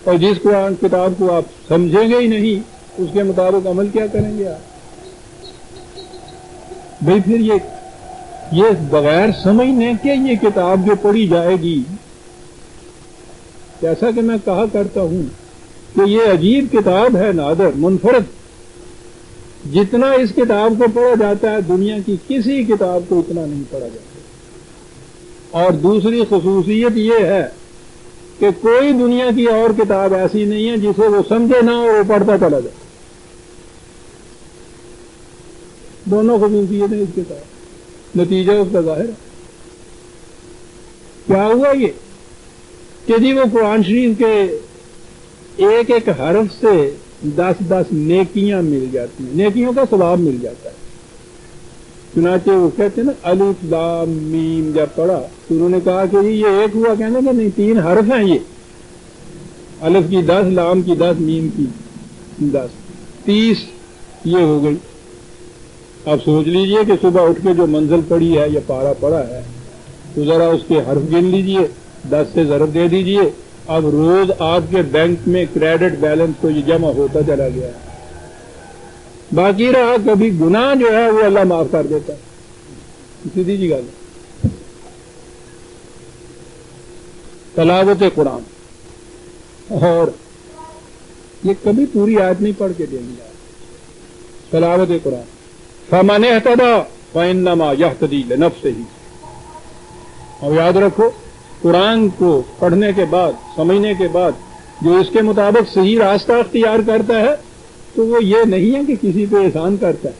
اور جس قرآن کتاب کو آپ سمجھیں گے ہی نہیں، اس کے مطابق عمل کیا کریں گے آپ؟ بھئی پھر یہ بغیر سمجھنے کے یہ کتاب جو پڑھی جائے گی، جیسا کہ میں کہا کرتا ہوں کہ یہ عجیب کتاب ہے، نادر، منفرد، جتنا اس کتاب کو پڑھا جاتا ہے دنیا کی کسی کتاب کو اتنا نہیں پڑھا جاتا۔ اور دوسری خصوصیت یہ ہے کہ کوئی دنیا کی اور کتاب ایسی نہیں ہے جسے وہ سمجھے نہ اور وہ پڑھتا چلا جائے۔ دونوں خصوصیتیں اس کتاب، نتیجہ اس کا ظاہر ہے۔ کیا ہوا یہ کہ جی وہ قرآن شریف کے ایک ایک حرف سے 10 نیکیاں مل جاتی ہیں، نیکیوں کا ثواب مل جاتا ہے۔ چنانچہ وہ کہتے ہیں نا الف لام میم، جب پڑھا تو انہوں نے کہا کہ یہ ایک ہوا، کہنے کہ نہیں 3 حرف ہیں، یہ الف کی 10، لام کی 10، میم کی 10، 30 یہ ہو گئی۔ آپ سوچ لیجئے کہ صبح اٹھ کے جو منزل پڑی ہے یا پارا پڑا ہے تو ذرا اس کے حرف گن لیجئے، 10 سے ضرب دے دیجئے، اب روز آپ کے بینک میں کریڈٹ بیلنس تو یہ جمع ہوتا چلا گیا ہے، باقی رہا کبھی گناہ جو ہے وہ اللہ معاف کر دیتا ہے۔ سیدھی جی گل، تلاوت قرآن، اور یہ کبھی پوری آیت نہیں پڑھ کے دیں گے آپ، تلاوت قرآن، فَمَنِ اهْتَدَىٰ فَإِنَّمَا يَهْتَدِي لِنَفْسِهِ۔ اور یاد رکھو قرآن کو پڑھنے کے بعد، سمجھنے کے بعد جو اس کے مطابق صحیح راستہ اختیار کرتا ہے تو وہ یہ نہیں ہے کہ کسی پہ احسان کرتا ہے۔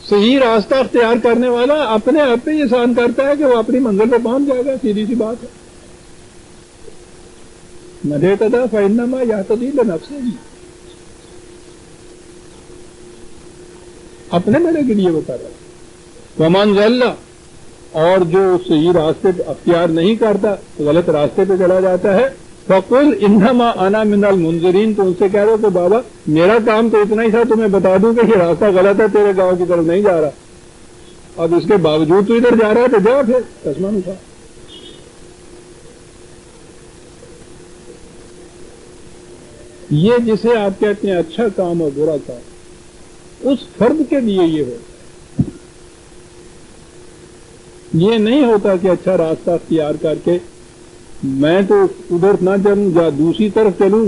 صحیح راستہ اختیار کرنے والا اپنے آپ پہ احسان کرتا ہے کہ وہ اپنی منزل پہ پہنچ جائے گا، سیدھی سی بات ہے۔ مَنِ اهْتَدَىٰ فَإِنَّمَا يَهْتَدِي لِنَفْسِهِ، اپنے بڑے کے لیے وہ کر رہا ہے۔ وَمَنْ ضَلَّ، اور جو صحیح راستے پہ اختیار نہیں کرتا، غلط راستے پہ چلا جاتا ہے، فَقُلْ إِنَّمَا أَنَا مِنَ الْمُنذِرِينَ، تو ان سے کہہ دو کہ بابا میرا کام تو اتنا ہی تھا تمہیں بتا دوں کہ یہ راستہ غلط ہے، تیرے گاؤں کی طرف نہیں جا رہا، اب اس کے باوجود تو ادھر جا رہا ہے تو جا پھر قسماں اٹھا۔ یہ جسے آپ کہتے ہیں اچھا کام اور برا کام، اس فرد کے لیے یہ ہو، یہ نہیں ہوتا کہ اچھا راستہ اختیار کر کے میں تو ادھر نہ چلوں یا دوسری طرف چلوں،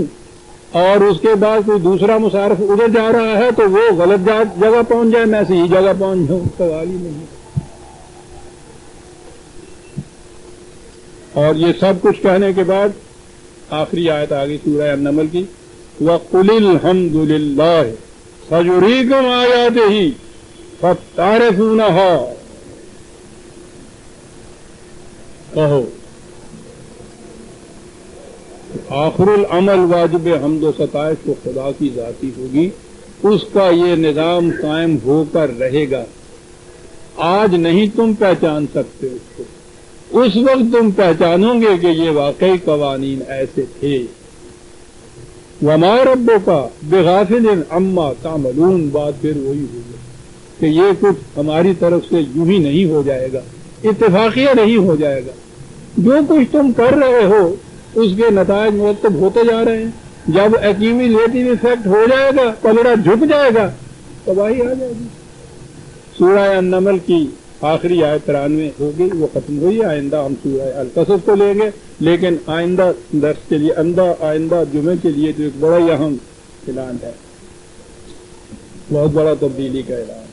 اور اس کے بعد کوئی دوسرا مسافر ادھر جا رہا ہے تو وہ غلط جگہ پہنچ جائے، میں صحیح جگہ پہنچ جاؤں، سوال ہی نہیں۔ اور یہ سب کچھ کہنے کے بعد آخری آیت آ گئی سورہ النمل کی، وَقُلِ الْحَمْدُ لِلَّهِ سَيُرِيكُمْ آيَاتِهِ فَتَعْرِفُونَهَا۔ کہو آخر العمل واجب حمد و ستائش کو خدا کی ذاتی ہوگی، اس کا یہ نظام قائم ہو کر رہے گا۔ آج نہیں تم پہچان سکتے اس کو، اس وقت تم پہچانو گے کہ یہ واقعی قوانین ایسے تھے۔ وَمَا رَبُّكَ بِغَافِلٍ عَمَّا تَعْمَلُونَ، بات پھر وہی ہوگی کہ یہ کچھ ہماری طرف سے یوں ہی نہیں ہو جائے گا، اتفاقیہ نہیں ہو جائے گا۔ جو کچھ تم کر رہے ہو اس کے نتائج مرتب ہوتے جا رہے ہیں، جب ایکیومولیٹو افیکٹ ہو جائے گا، پلڑا جھک جائے گا، تباہی آ جائے گی۔ سورہ النمل کی آخری آیت 93 ہوگی، وہ ختم ہوئی۔ آئندہ ہم سورہ القصص کو لیں گے، لیکن آئندہ درس کے لیے، آئندہ جمعے کے لیے تو ایک بڑا ہی اہم اعلان ہے، بہت بڑا تبدیلی کا اعلان ہے۔